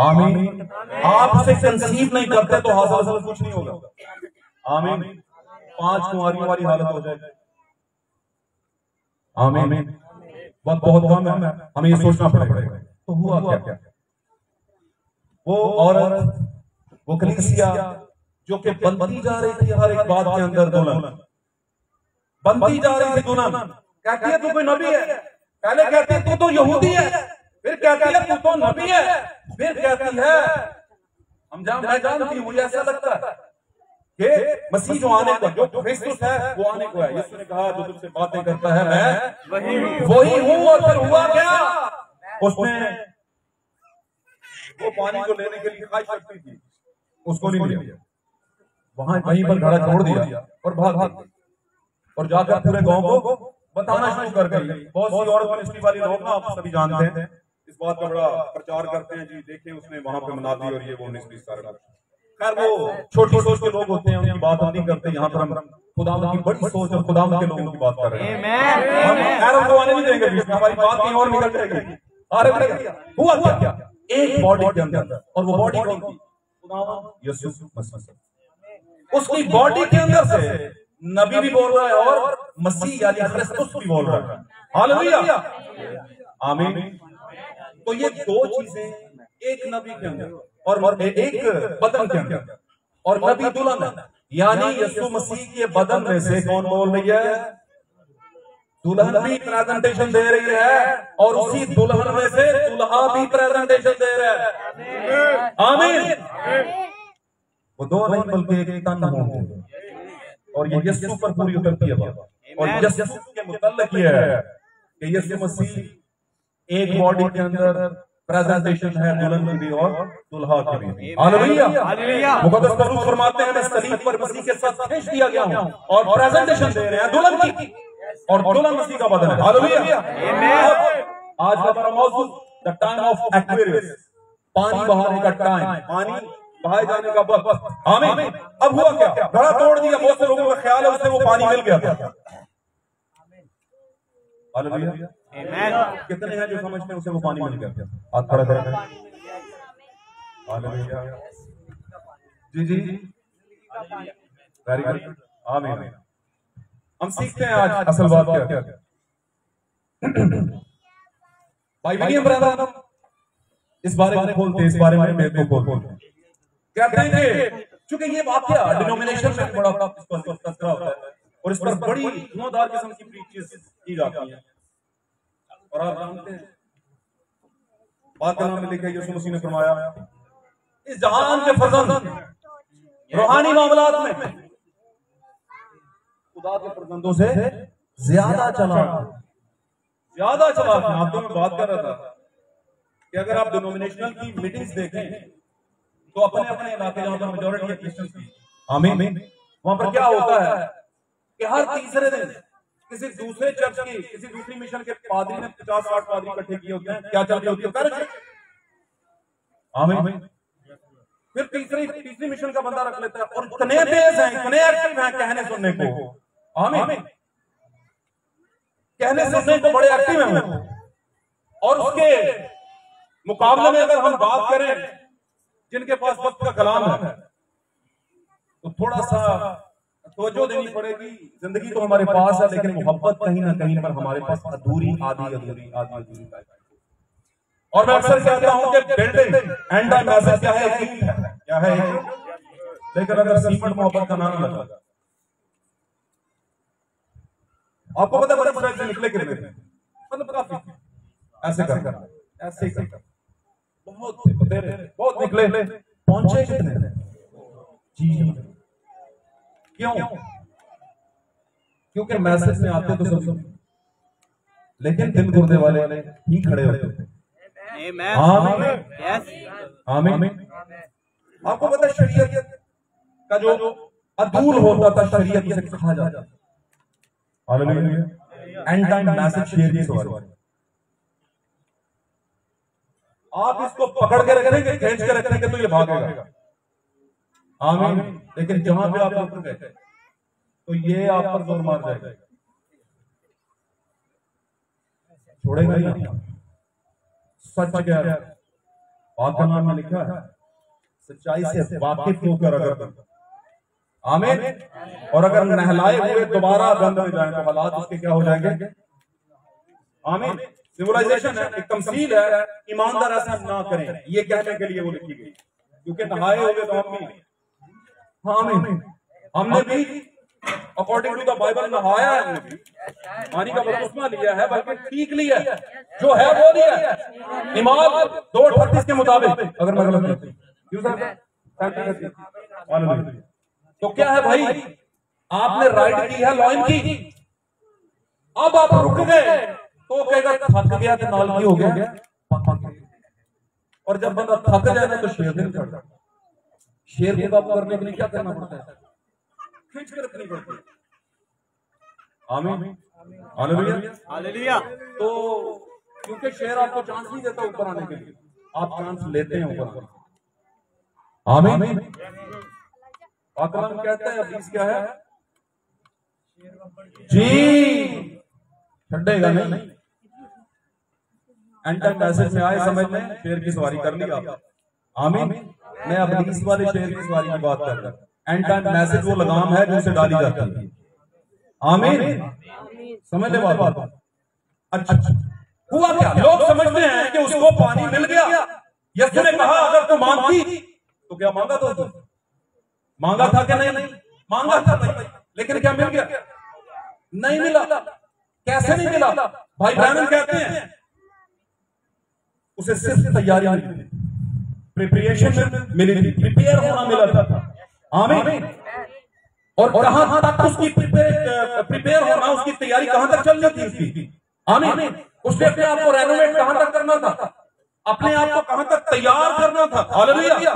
आमीन। आपसे कंसीव नहीं करते तो हासिल कुछ नहीं होगा। आमीन। 5 कुंवारियों वाली हालत हो जाएगी। आमीन। वक्त बहुत कम है, हमें ये सोचना पड़ेगा। तो हुआ क्या? वो औरत, वो कलीसिया जो कि बनती जा रही थी हर एक बात के अंदर, दुल्हन बनती जा रही थी। दुल्हन कहती है तू कोई नबी है, पहले कहती है तू तो यहूदी है, फिर कहती है तू तो नबी है, फिर कहती है मैं जानती हूँ, मुझे ऐसा लगता है कि मसीह जो आने को, जो क्रिस्टुस है वो आने को है। यीशु ने कहा जो तुझसे बातें करता है मैं वही हूँ। और फिर हुआ क्या? उसने वो पानी को लेने के लिए ख्वाहिश रखती थी, उसको नहीं लिया, वहीं पर घड़ा छोड़ दिया और भाग गई और जाकर पूरे गांव को बताना शुरू कर गई। बहुत सी औरत मिनिस्ट्री वाली लोग ना, आप सभी जानते हैं, इस बात का बड़ा प्रचार करते हैं, जी देखें उसने वहां पे मना दी और ये वो 19-20 साल। खैर वो छोटी सोच के लोग होते हैं, उनकी बात हम नहीं करते। यहाँ पर हम खुदावंद की बड़ी सोच और खुदावंद के लोगों की बात कर रहे हैं। हम खैर उनको आने नहीं देंगे बीच में, हमारी बात कहीं और निकल जाएगी। अरे हुआ क्या? एक बॉडी के अंदर, और वो बॉडी कौन थी? खुदावंद यीशु मसीह। उसकी बॉडी के अंदर से नबी भी बोल रहा है और मसीह यानी क्रिस्टुस भी बोल रहा है। हालेलुया, आमीन। तो ये दो चीजें एक नबी के अंदर और एक बदन के अंदर, और नबी दुल्हन यानी यीशु मसीह के बदन में से कौन बोल रही है? दुल्हन भी प्रेजेंटेशन दे रही है और उसी दुल्हन में से दुल्हा भी प्रेजेंटेशन दे रहा है। आमीन। वो दो नहीं बल्कि एक तन होंगे, और ये यीशु पर पूरी उतरती है बात। और यीशु के मुतल्लिक ये है कि यीशु मसीह एक बॉडी के अंदर प्रेजेंटेशन है दुल्हन की भी और दुल्हा की भी। हालेलुया। मुकद्दस पौलुस फरमाते हैं मैं सलीब पर मसीह के साथ खींच दिया गया हूं, और प्रेजेंटेशन दे रहे हैं दुल्हन की, और दुल्हन मसीह का बदन है। हालेलुया। आज का हमारा मौजूद द टाइम ऑफ एक्वेरियस, पानी बहाने का टाइम, पानी बहाए जाने का वक्त। आमीन। अब हुआ क्या? घड़ा तोड़ दिया। बहुत से लोगों का ख्याल है उससे वो पानी मिल गया था। हालेलुया। कितने हैं जो समझते हैं उसे वो पानी मिल गया? हाथ खड़ा करें। हालेलुया। जी वेरी गुड। आमीन। हम सीखते हैं आज असल बात क्या है। भाई विलियम ब्रैनम इस बारे में खोलते, इस बारे में मेरे को खोलते, कहते हैं कि चूंकि ये वाकया डिनोमिनेशन में बड़ा तस्करा होता है और इस पर बड़ी धुआंधार किस्म की प्रीचेस की जाती है। और आप जानते हैं बात का नाम में लिखा है, यीशु मसीह ने फरमाया इस जहान के फर्जंद रूहानी मामलात में खुदा के फर्जंदों से ज्यादा चला। आपको मैं बात कर रहा था कि अगर आप डिनोमिनेशनल की मीटिंग्स देखें तो अपने अपने इलाके जहां पर मेजॉरिटी क्रिश्चियंस की, आमीन, वहां पर क्या होता है कि हर तीसरे दिन किसी दूसरे चर्च की, किसी दूसरी मिशन के पादरी ने 50-60 पादरी इकट्ठे किए होते हैं। क्या चल रही होती है? आमीन। फिर तीसरी मिशन का बंदा रख लेता है, और इतने तेज हैं, इतने एक्टिव हैं कहने सुनने को। आमीन। कहने सुनने को बड़े एक्टिव हैं। और उसके मुकाबले में अगर हम बात करें जिनके पास वक्त का कलाम है तो थोड़ा सा तवज्जो देनी पड़ेगी। जिंदगी तो हमारे पास है लेकिन मोहब्बत कहीं ना कहीं पर हमारे पास अधूरी आधी। और मैं अक्सर कहता हूं कि बिल्डिंग एंड मैसेज क्या है? क्या है? लेकिन अगर सीमेंट मोहब्बत का नाम लगा, आपको पता है बड़े से निकले कितने, मतलब काफी ऐसे कर बहुत निकले, पहुंचे कितने? जी क्यों? क्योंकि मैसेज में आते तो सब, लेकिन दिल गुर्दे वाले ही खड़े होते थे। आमीन। आपको पता है शरीयत का जो अदूल होता था, शरीयत से कहा जाता था। एंड टाइम मैसेज शेयर की सवारी, आप इसको पकड़ के रखेंगे, खींच के रखेंगे तो ये भागेगा। आमीन। लेकिन जहां पे आप रुक गए तो ये आप पर जोर मार जाएगा, छोड़ेगा ही नहीं। सच क्या है, पाक कलाम में लिखा है, सच्चाई से वाकिफ होकर अगर, आमीन, और अगर नहलाए हुए दोबारा बंद हो जाए तो हालात उसके क्या हो जाएंगे। आमीन। सिविलाइजेशन है, एक तमसील है, ईमानदार ऐसा ना करें, ये कहने के लिए वो लिखी गई, क्योंकि नहाए हुए तो हम भी, आमीन, हमने भी अकॉर्डिंग टू द बाइबल नहाया है, हमने भी पानी का बपतिस्मा लिया है, बल्कि ठीक लिया है, जो है वो लिया है इमाम 2:38 के मुताबिक, अगर मैं गलत नहीं, क्यों सर? तो क्या है भाई, आपने राइड की है लॉइन की, अब आप रुक गए तो कहेगा थक गया तो नाल की हो गया, और जब बंदा थक जाए ना तो शेर दिन चढ़ता, शेर को काबू करने के लिए क्या करना पड़ता है, खींच कर रखनी पड़ती है। आमीन, हालेलुया। तो क्योंकि शेर आपको चांस नहीं देता ऊपर आने के लिए, आप चांस लेते हैं ऊपर। आमीन। पाकलाम कहता है, हदीस क्या है जी, छड़ेगा नहीं। एंड टाइम मैसेज में आए समझ में, शेर की सवारी कर ली आप। आमीन। मैं अब हदीस वाले शेर की सवारी की बात कर रहा हूं। एंड टाइम मैसेज वो लगाम है जो उसे डाली जाती है। आमीन। समझ ले बात। अच्छा, हुआ क्या, लोग समझते हैं कि उसको पानी मिल गया। यीशु ने कहा अगर तू मांगती तो क्या मांगा, तो मांगा था कि नहीं? मांगा था भाई, लेकिन क्या मिल गया? नहीं मिला। कैसे नहीं मिला? भाई ब्रैनन कहते हैं उसे सिर्फ तैयारी मिली, प्रिपरेशन मिली थी, प्रिपेयर होना मिला था। आमीन। और कहां तक उसकी प्रिपेयर होना, उसकी तैयारी कहां तक चल रही थी उसकी? आमीन। उसने अपने आप को रेनोवेट कहां तक करना था, अपने आप को कहां तक तैयार करना था। हालेलुया।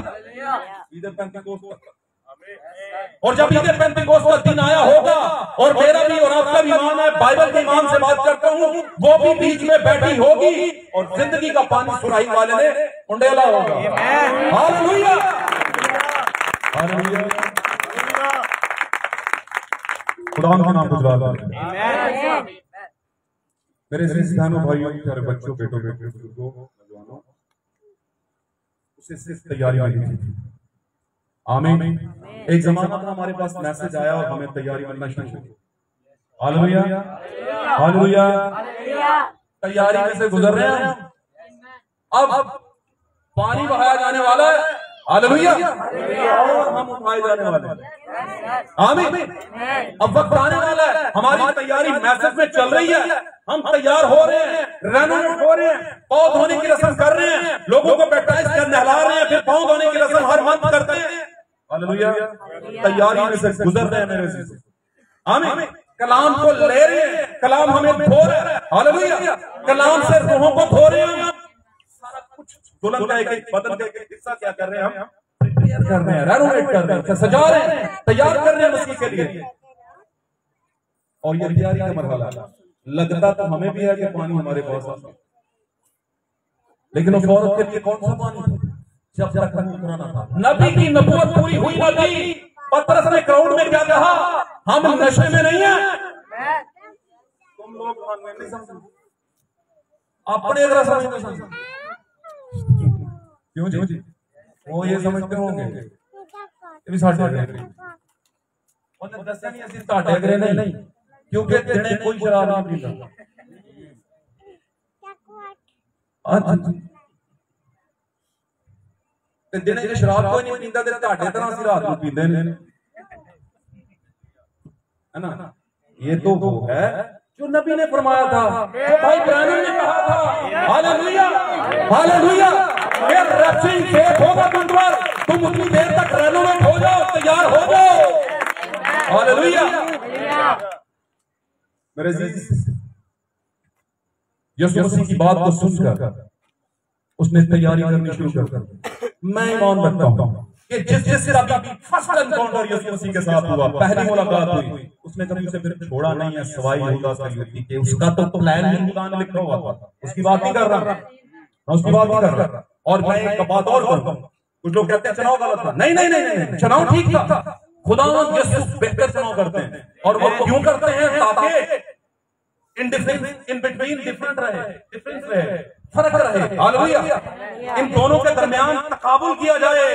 और जब ईद पेंतिकोस्त का दिन आया होगा, और मेरा भी और आपका भी ईमान है, बाइबल के ईमान से बात करता हूँ, वो भी बीच में बैठी होगी और जिंदगी का पानी सुराही वाले ने उंडेला होगा। Hallelujah, hallelujah. खुदा का नाम गुजरात है। मेरे बहनों भाइयों, प्यारे बच्चों, बेटों बुजुर्गों, नौजवानों, उसे सिर्फ तैयारी मिली थी। आमीन। एक जमाना था हमारे पास मैसेज आया और हमें तैयारी मिलना शुरू हो गई। Hallelujah, hallelujah. तैयारी में से गुजर रहे हैं अब पानी बहाया जाने वाला है। हालेलुया। और हम उठाए जाने वाले हैं। आमीन। अब वक्त आने वाला है, हमारी तैयारी मैसेज में चल रही है, हम तैयार हो रहे हैं, रेनोवेट हो रहे हैं, पाँव धोने की रस्म कर रहे हैं, लोगों को बैप्टाइज कर नहला रहे हैं, फिर पाँव धोने की रस्म हर मंथ करते हैं। हालेलुया। तैयारी में से गुजर रहे हैं मेरे से। आमीन। कलाम को ले रहे हैं, कलाम हमें धो रहा है। हालेलुया। कलाम से रूहों को धो रहे हैं। सारा कुछ दुल्हन का एक बदन का एक हिस्सा क्या कर रहे हैं, हम प्रिपेयर कर रहे हैं, रेनोवेट कर रहे हैं, सजा रहे हैं, तैयार कर रहे हैं मसीह के लिए। और ये तैयारी का मरहला लगता तो हमें भी है कि पानी हमारे पास आ, लेकिन उस औरत के लिए कौन सा पानी? जब तक मुकराना था, नबी की नबूवत पूरी हुई ना थी। पतरस ने क्राउड में क्या कहा, हम नशे में नहीं हैं। तुम लोग नहीं समझो, अपने अगर समझते, क्यों जी? वो ये समझते होंगे ये भी साढ़े उन्हें दस्या नहीं, असि साढ़े अगरे नहीं, क्योंकि दिने कोई शराब नहीं पीता। दिने जो शराब कोई नहीं पीता, ਤੁਹਾਡੇ तरह ਅਸੀਂ रात ਨੂੰ पीते हैं, है ना? ये तो वो है जो नबी ने फरमाया था, वो भाई ब्रैनन ने कहा था। Hallelujah, hallelujah. ये रैप्चिंग फेथ होगा तुम पर, तुम उतनी देर तक रेनोवेट हो जाओ, तैयार हो जाओ। हालेलुया। मेरे अजीज, यीशु मसीह की बात को सुनकर उसने तैयारी करनी शुरू कर दी। मैं ईमान रखता हूं कि जिस का फर्स्ट एनकाउंटर यीशु मसीह के साथ हुआ, पहली मुलाकात हुई, उसने कभी उसे फिर छोड़ा नहीं है, सवाई यहूदा इस्करियोती के। उसका तो प्लान ही खुदा ने लिखा हुआ था, उसकी बात नहीं कर रहा, मैं उसकी बात नहीं कर रहा। और मैं एक बात और कहूं, कुछ लोग कहते हैं चुनाव गलत था। नहीं नहीं नहीं नहीं, चुनाव ठीक था। खुदा यीशु बेहतर चुनाव करते हैं, और वो क्यों करते हैं? ताकि इन बिटवीन डिफरेंट रहे, डिफरेंस रहे, फर्क रहे। हालेलुया। इन दोनों के दरमियान तकाबुल किया जाए,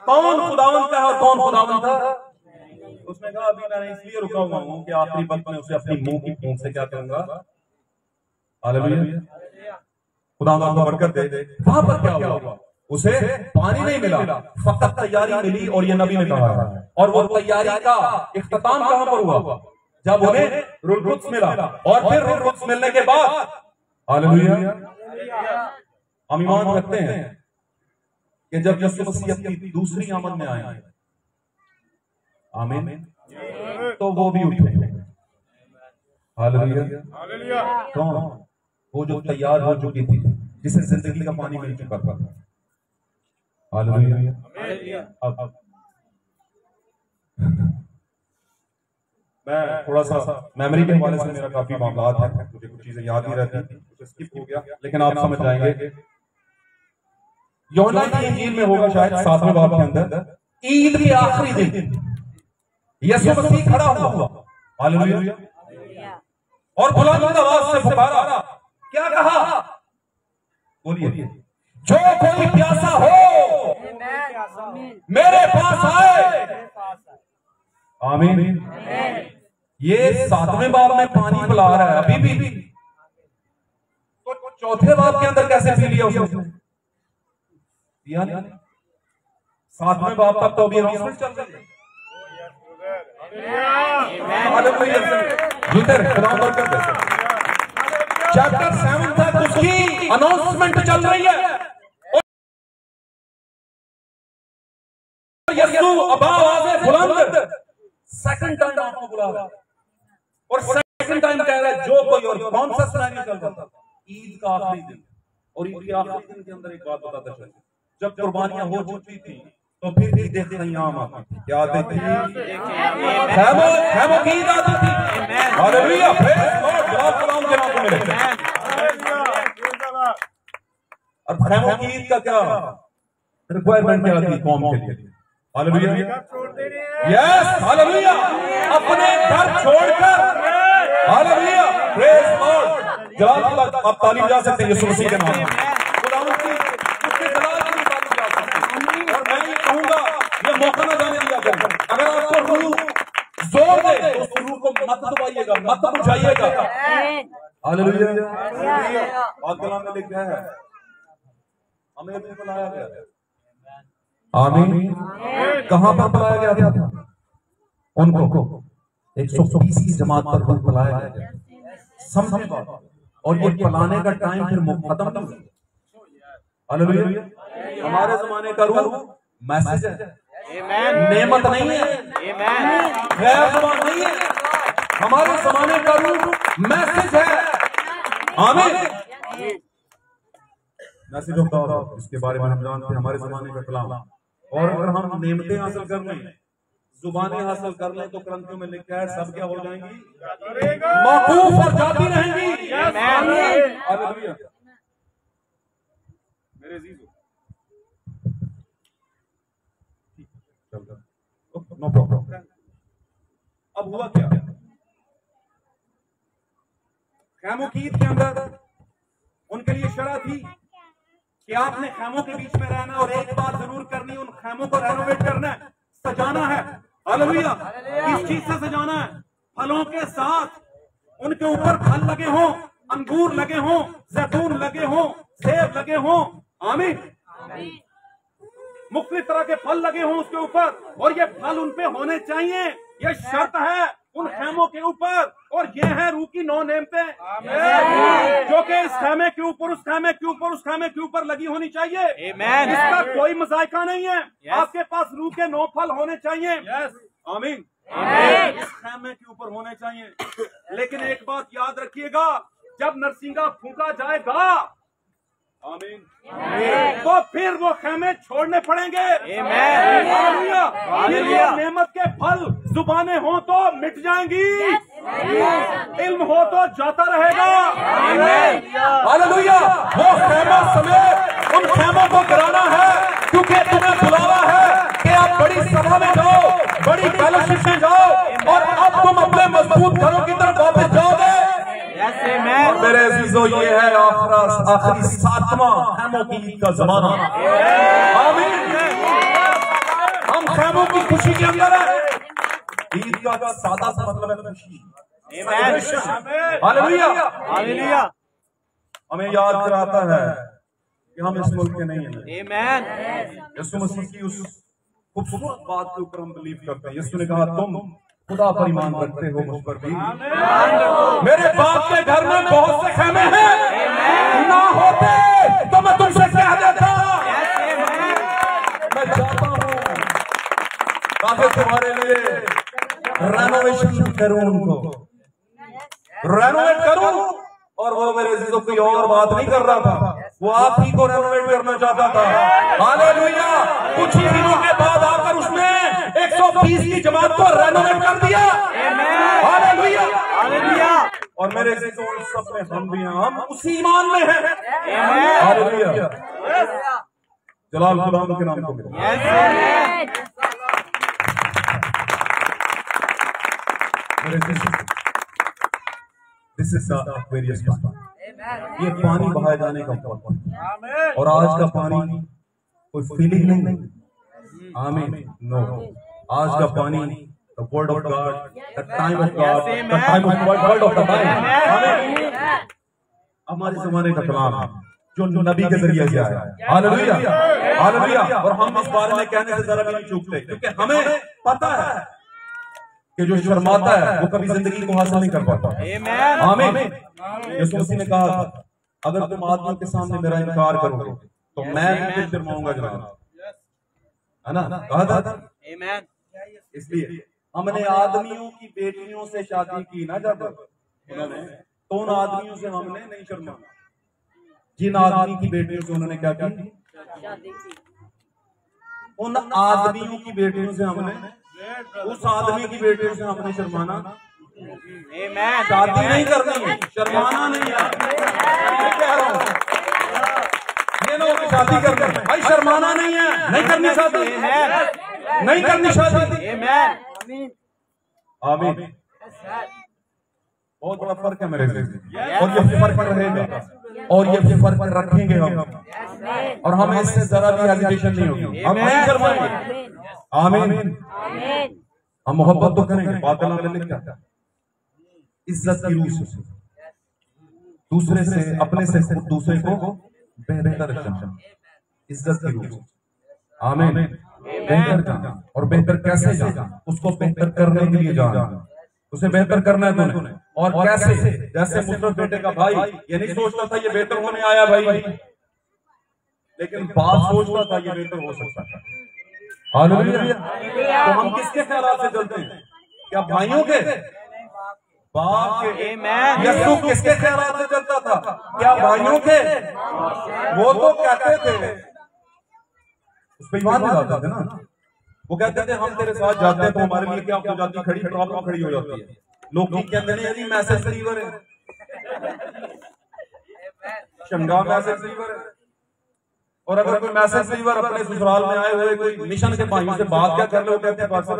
कौन खुदावंत है और कौन खुदावंत है। उसने कहा अभी मैं इसलिए रुका हुआ हूं कि आखिरी वक्त में उसे अपनी मुंह की फूंक से क्या करूंगा। हालेलुया। खुदावंत को बरकत दे। वहां पर क्या हुआ? उसे पानी नहीं मिला, फकत तैयारी मिली, और ये नबी ने कहा है। और वो तैयारी का इख्तिताम कहां पर हुआ? जब उन्हें रूह कुद्स मिला, और फिर रूह कुद्स मिलने के बाद, हालेलुया, हम ईमान रखते हैं कि जब यीशु मसीह अपनी दूसरी आमद में आए, आमीन, तो वो भी उठे। हालेलुया। कौन? वो जो तैयार हो चुकी थी, जिसे जिंदगी का पानी मिल चुका था। हालेलुया। अब मैं थोड़ा सा मेमोरी के हवाले से मेरा काफी मामला है, मुझे कुछ चीजें याद नहीं रहती, कुछ स्किप हो गया, लेकिन आप समझ जाएंगे। यूहन्ना की इंजील में होगा शायद 7वें बाब के अंदर, ईद के आखिरी दिन यीशु मसीह खड़ा हुआ, हालेलुया, और बुलंद आवाज से पुकारा। क्या कहा? बोलिए, जो कोई प्यासा हो मेरे पास आए। आमीन। ये 7वें बाब में पानी पिला रहा है अभी भी, तो चौथे बाब के अंदर कैसे पी लिया उसने? 7वें बाब तक तो अभी अनाउंसमेंट चल रही है। चैप्टर 7 तक उसकी अनाउंसमेंट चल रही है। यीशु आवाज़ बुलंद सेकंड टाइम आपको बुला रहा है, और सेकंड टाइम कह रहा है जो कोई। और कौन सा सिनेरियो चल रहा था? ईद का आखिरी दिन। और ईद के आखिरी दिन के अंदर एक बात बताता चल, जब कुर्बानियां हो चुकी थी, तो फिर ईद ख़याम आती थी। क्या आती थी? खैमों की ईद आती थी। हालेलुया, प्रेज़ गॉड, जवाब खुदावंद के नाम पे मिले। और खैमों की ईद का क्या रिक्वायरमेंट क्या थी कौम के लिए? हालेलुया, यस, हालेलुया, अपने घर छोड़कर, हालेलुया, प्रेज़ गॉड, जवाब आप तालीम जा सकते हैं यीशु मसीह के नाम में। खुदावंद की उसके जलाल की बात जा सकते हैं। और मैं ये कहूंगा, ये मौका ना जाने दिया करें। अगर आपको रूह जोर दे तो उस रूह को मत दबाइएगा, मत बुझाइएगा। हालेलुया। बात कलाम में लिखा है, हमें भी बुलाया गया। आमीन। कहां पर बुलाया गया था? उनको 120 की जमात पर बुलाया गया। समझे बात? और ये बुलाने का टाइम फिर खत्म नहीं हुआ। हालेलुया। हमारे जमाने का रूह मैसेज है, नेमत नहीं है, गैर ज़बान नहीं है। हमारे जमाने का रूह मैसेज है। आमीन। मैसेज होता है, इसके बारे में हम जानते हैं, हमारे जमाने का कलाम। और अगर हम नेमतें हासिल कर लें, जुबानें हासिल कर लें, तो ग्रंथों में लिखा है सब क्या हो जाएंगी? मौकूफ और जाती रहेंगी। हालेलुया। मेरे अजीजों, नो प्रॉब्लम। अब हुआ क्या? खैमों की ईद के अंदर उनके लिए शरा थी कि आपने खैमों के बीच में रहना, और एक बात जरूर करनी, उन खैमों को रेनोवेट करना है, सजाना है। हालेलुया। किस चीज से सजाना है? फलों के साथ। उनके ऊपर फल लगे हों, अंगूर लगे हों, जैतून लगे हों, सेब लगे हों। आमीन। मुख्तलिफ तरह के फल लगे हों उसके ऊपर, और ये फल उन पे होने चाहिए। ये शर्त है उन खैमों के ऊपर, और ये है रूह की 9 नेमतें, जो कि इस खैमे के ऊपर, उस खैमे के ऊपर, उस खैमे के ऊपर लगी होनी चाहिए। इसका कोई मजायका नहीं है। आपके पास रूह के 9 फल होने चाहिए। आमीन। इस खैमे के ऊपर होने चाहिए। लेकिन एक बात याद रखिएगा, जब नरसिंगा फूंका जाएगा, आमीन, तो फिर वो खैमे छोड़ने पड़ेंगे। हालेलुया। फिर वो नेमत के फल जुबानें हो तो मिट जाएंगी, इल्म हो तो जाता रहेगा। हालेलुया। वो खैमा समेत उन खैमों को गिराना है, क्योंकि तुम्हें बुलावा है कि आप बड़ी सभा में जाओ, बड़ी फेलोशिप में जाओ, और अब तुम अपने मजबूत घरों की तरफ वापस जाओगे। मेरे अजीजों, ये है आखिरी 7वां खैमों की ईद का जमाना। आमीन। हम खैमों की खुशी के अंदर है। ईद का सादा सा मतलब है खुशी। हालेलुया। हालेलुया। हमें याद कराता है कि हम इस मुल्क के नहीं हैं। यीशु मसीह की उस खूबसूरत बात के ऊपर हम बिलीव करते हैं। यीशु ने कहा, तुम खुदा पर ईमान रखते हो, मुझ पर भी। मेरे बाप के घर में बहुत से खैमे हैं, ना होते तो मैं तुमसे कह देता। मैं चाहता हूँ ताकि तुम्हारे लिए रेनोवेशन करूं, उनको रेनोवेट करूं। और वो मेरे अजीजों कोई और बात नहीं कर रहा था, वो आप ही को रेनोवेट करना चाहता था। हालेलुया। कुछ ही दिनों के बाद आकर उसने 120 की जमात को रेनोवेट कर दिया। हालेलुया। हालेलुया। और मेरे अजीजों, उस सब में हम भी हैं, हम उसी ईमान में हैं। हालेलुया। जलाल खुदा के नाम को मिलो। मेरे अजीजों, दिस इज एक्वेरियस पानी। ये पानी बहाए जाने का पानी, और आज का पानी कोई फीलिंग नहीं। आमीन। नो, आज का पानी the word of God, the time of God, the time of word of the time. आमीन। हमारे जमाने का कलाम जो नबी के जरिए से आया। हालेलुया। हालेलुया। और हम इस बारे में कहने से जरा भी नहीं चूकते, क्योंकि हमें पता है कि जो शर्माता है वो कभी जिंदगी को हासिल नहीं कर पाता। आमीन। यीशु मसीह ने कहा, अगर तुम आदमियों के सामने मेरा इनकार करोगे तो मैं भी शर्माऊंगा जनाब, है ना? कहा था। इसलिए हमने आदमियों की बेटियों से शादी की ना, जब उन्होंने, तो उन आदमियों से हमने नहीं शर्मा। जिन आदमी की बेटियों से उन्होंने क्या की, उन आदमियों की बेटियों से हमने, उस आदमी की बेटियों से हमने शर्माना, शादी नहीं करनी, शर्माना नहीं है। कह रहा हूं, ये लोग शादी करते हैं भाई, शर्माना नहीं है, नहीं करनी शादी, नहीं करनी शादी। आमीन। बहुत बड़ा फर्क है मेरे से, और ये फर्क रहेगा, और ये फर्क रखेंगे हम, और हमें इससे जरा भी हेजिटेशन नहीं होगी, हम नहीं शर्माएंगे। आमीन। हम मोहब्बत तो करेंगे, बादल में क्या, इज्जत की रूह से, दूसरे से, अपने से दूसरे को बेहतर रखना, इज्जत की रूह से। आमीन। बेहतर जाना, और बेहतर कैसे जाना, उसको बेहतर करने के लिए जाना, उसे बेहतर करना है तुमने। और कैसे, जैसे मुसरत बेटे का भाई ये नहीं सोचता था ये बेहतर होने आया भाई, लेकिन बात सोचता था ये बेहतर हो सकता था। हालेलुया। तो हम किसके ख्यालात से चलते हैं? क्या भाइयों के, बाप के? यीशु किसके ख्यालात से चलता था? क्या भाइयों के? वो तो कहते थे, उस पर ईमान नहीं लाते थे ना, वो कहते थे हम तेरे साथ जाते हैं तो हमारे लिए क्या हो जाती, खड़ी प्रॉब्लम खड़ी हो जाती है। लोग कहते हैं यदि मैसेज रिसीवर है, शमगा मैसेज रिसीवर है, और अगर कोई मैसेज रिसीवर अपने ससुराल में आए हुए कोई मिशन के भाइयों से बात क्या कर लो, कहते हैं बस चुप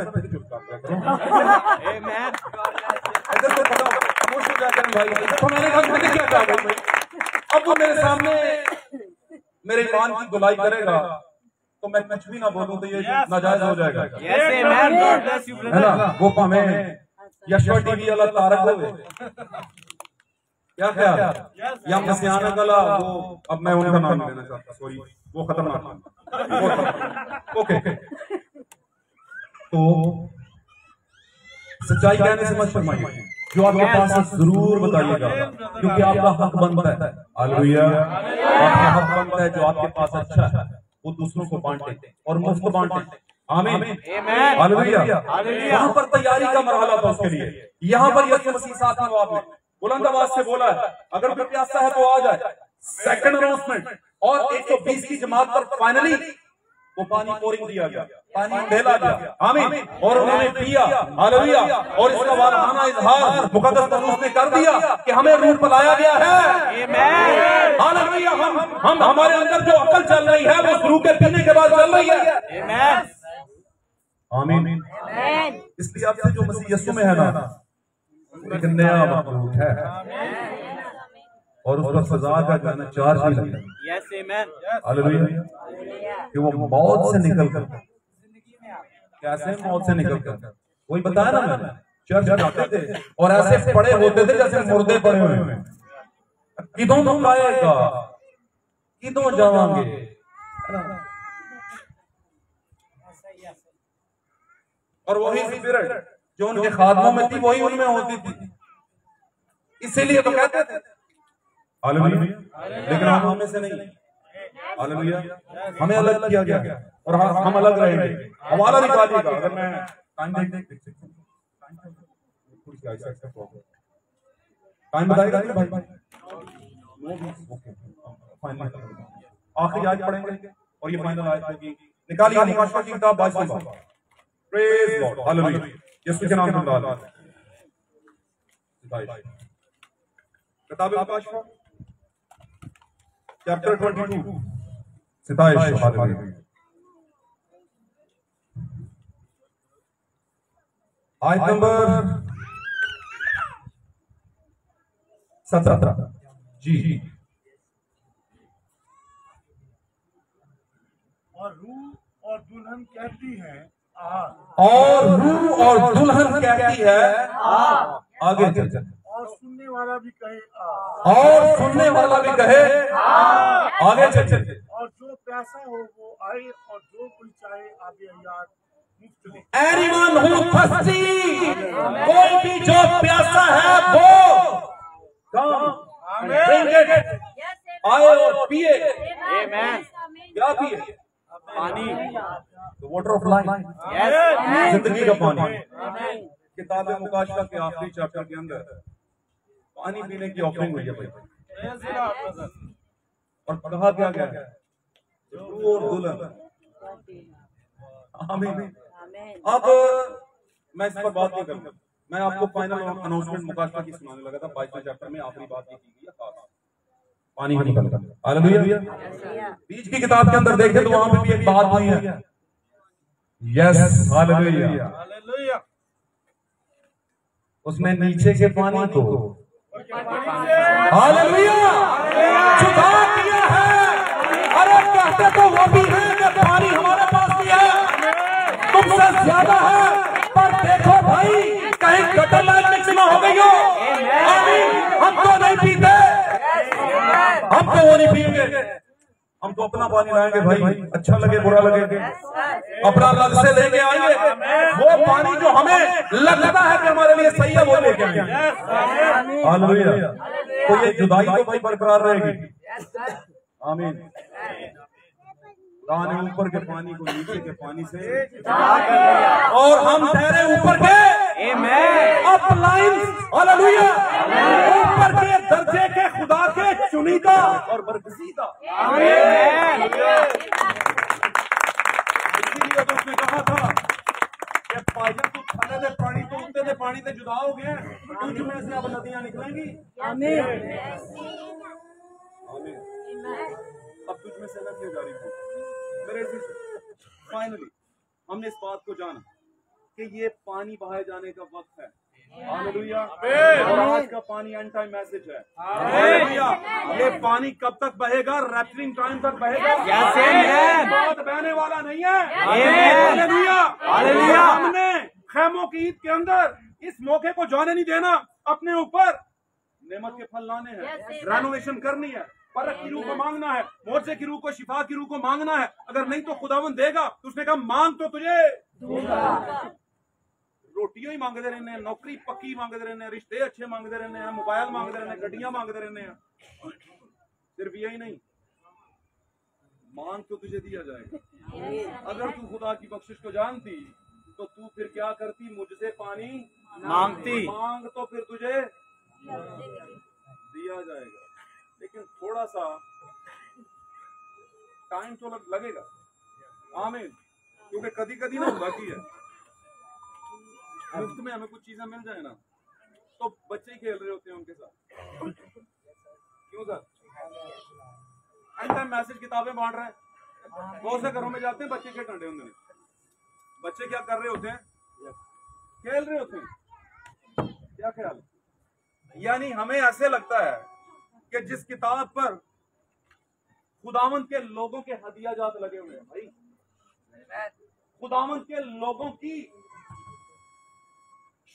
भाई, तो मैंने कहा क्या कहा भाई, अब वो मेरे सामने मेरे ईमान की धुलाई करेगा तो मैं कुछ भी ना बोलूं तो ये नाजायज हो जाएगा, है ना? वो हमें यशवा टीवी वाला तारक हो, क्या ख्याल, या मसियाना कला, वो अब मैं उनका नाम लेना चाहता, सॉरी, वो खतरनाक। ओके, तो सच्चाई कहने से मत शर्माइए, जो आपके पास है जरूर बताइएगा, क्योंकि आपका हक बनता है। हालेलुया। आपका हक बनता है, जो आपके पास अच्छा है वो दूसरों को बांटे और मुफ्त बांटे। आमीन, हालेलुया। यहाँ पर तैयारी का मरहला था उसके लिए। यहाँ पर यीशु मसीह साथ में बुलंद आवाज से बोला है, अगर कोई प्यासा है तो आ जाए। सेकंड अनाउंसमेंट, और 120 की जमात पर फाइनली वो पानी पोरिंग दिया गया, पानी ढेला गया, आमीन, और उन्होंने पिया, हालेलुया। और इसका वाराना इजहार मुकद्दस पौलुस ने कर दिया कि हमें रूह पिलाया गया है, हालेलुया। हम हमारे अंदर जो अकल चल रही है वो रूह के पीने के बाद चल रही है, आमीन। इसलिए आपसे जो मसीह यीशु में है ना, एक नया मखलूक है, और उस पर सजा का जो है ना चार्ज भी लगता है, हालेलुया। कि वो मौत से निकलकर, कैसे मौत से निकलकर, वही बताया ना मैंने, चर्च जाते थे और ऐसे पड़े होते थे जैसे मुर्दे पड़े हुए हैं। किदों मुकाएगा, किदों जावांगे, और वही स्पिरिट जो उनके खादमों में थी वही उनमें होती थी, इसीलिए तो कहते थे, हालेलुया। लेकिन हम हमें से नहीं, हालेलुया, हमें अलग किया गया और हम अलग रहेंगे। हमारा निकालिएगा, अगर मैं टाइम बताएगा भाई, आखिरी आयत पढ़ेंगे और ये फाइनल आयत होगी। निकालिए मुकाशवा की किताब 22वां बाब, प्रेज गॉड, हालेलुया, यीशु के नाम में डाल किताब मुकाशवा चैप्टर 22 27, हालेलुया। आयत नंबर 17 जी। और रूह और दुल्हन कहती है आ, और रूह और दुल्हन कहती है आगे चल, और सुनने वाला भी कहे आ, और सुनने वाला भी कहे आगे चल। और जो प्यासा हो वो आए, और जो कोई चाहे आगे यार मुफ्त ले। एनीवन हु थर्स्टी, कोई भी जो प्यासा है वो ड्रिंक इट, आए और पिए, क्या पिए, पानी, वाटर ऑफ लाइफ, जिंदगी का पानी। किताब मुकाशवा के आखिरी चैप्टर के अंदर पानी पीने की ऑफरिंग हुई है भाई, और कहा क्या गया, रूह और दुल्हन, आमीन। अब मैं इस पर बात नहीं करूंगा, मैं आपको फाइनल अनाउंसमेंट मुकाशवा की सुनाने लगा था। 22वें चैप्टर में आखिरी बात ये की गई है, पानी का निकलना, हालेलुया। बीच की किताब के अंदर देखें तो वहां पे भी एक बात हुई है, यस, हालेलुया। उसमें नीचे के पानी को, हालेलुया, चुका दिया है। अरे कहते तो वो भी है कि पानी हमारे पास भी है, तुमसे ज्यादा है, पर देखो भाई कहीं गटर लाइन मिक्स ना हो गई हो, हम तो नहीं पीते, हम तो वो नहीं पिएंगे, हम तो अपना पानी लाएंगे भाई, अच्छा लगे बुरा लगे, अपना अलग से लेके आएंगे। वो पानी जो हमें लगता है कि हमारे लिए सही है वो लेके आएंगे, हालेलुया। तो ये जुदाई तो भाई बरकरार रहेगी, आमीन। दाने ऊपर के पानी को नीचे के पानी से, और हम ठहरे ऊपर के अपलाइन, हालेलुया, ऊपर के दर्जे के खुदा के चुनीदा और बरगजीदा, आमीन। इसीलिए तो उसने कहा था कि पायलट तो खाने दे पानी तो उतने दे पानी से जुदा हो गए, तुझ में से अब नदियां निकलेंगी, आमीन, आमीन। अब तुझ में से नदियां जारी होंगी। फाइनली हमने इस बात को जाना कि ये पानी बहाए जाने का वक्त है, हालेलुया। और आज का पानी एंड टाइम मैसेज है, हालेलुया। ये पानी कब तक बहेगा, रैप्चरिंग टाइम तक बहेगा, बहुत बहने वाला नहीं है, हालेलुया, हालेलुया। हमने खैमों की ईद के अंदर इस मौके को जाने नहीं देना, अपने ऊपर नेमत के फल लाने हैं, रेनोवेशन करनी है, परख की रूह को मांगना है, मोर्चे की रूह को, शिफा की रूह को मांगना है। अगर नहीं तो खुदावन देगा, तो उसने कहा मांग तो तुझे दूंगा। रोटियां ही मांगते रहने हैं, नौकरी पक्की मांगते रहने हैं, रिश्ते अच्छे मांगते रहने हैं, मोबाइल मांगते रहने हैं, गड्डियां मांगते रहने हैं, सिर्फ यही नहीं, मांग तो तुझे दिया जाएगा। अगर तू खुदा की बख्शिश को जानती तो तू फिर क्या करती, मुझसे पानी मांगती। मांग तो फिर तुझे दिया जाएगा। लेकिन थोड़ा सा टाइम तो लगेगा। आमीन। क्योंकि कभी कभी ना बाकी है, मुफ्त में हमें कुछ चीजें मिल जाए ना तो बच्चे ही खेल रहे होते हैं उनके साथ। क्यों सर? मैसेज किताबें बांट रहे हैं, बहुत से घरों में जाते हैं बच्चे के टंडे होंगे। बच्चे क्या कर रहे होते हैं? खेल रहे होते हैं। क्या ख्याल? यानी हमें ऐसे लगता है कि जिस किताब पर खुदावंद के लोगों के हदियाजात लगे हुए हैं, भाई खुदावंद के लोगों की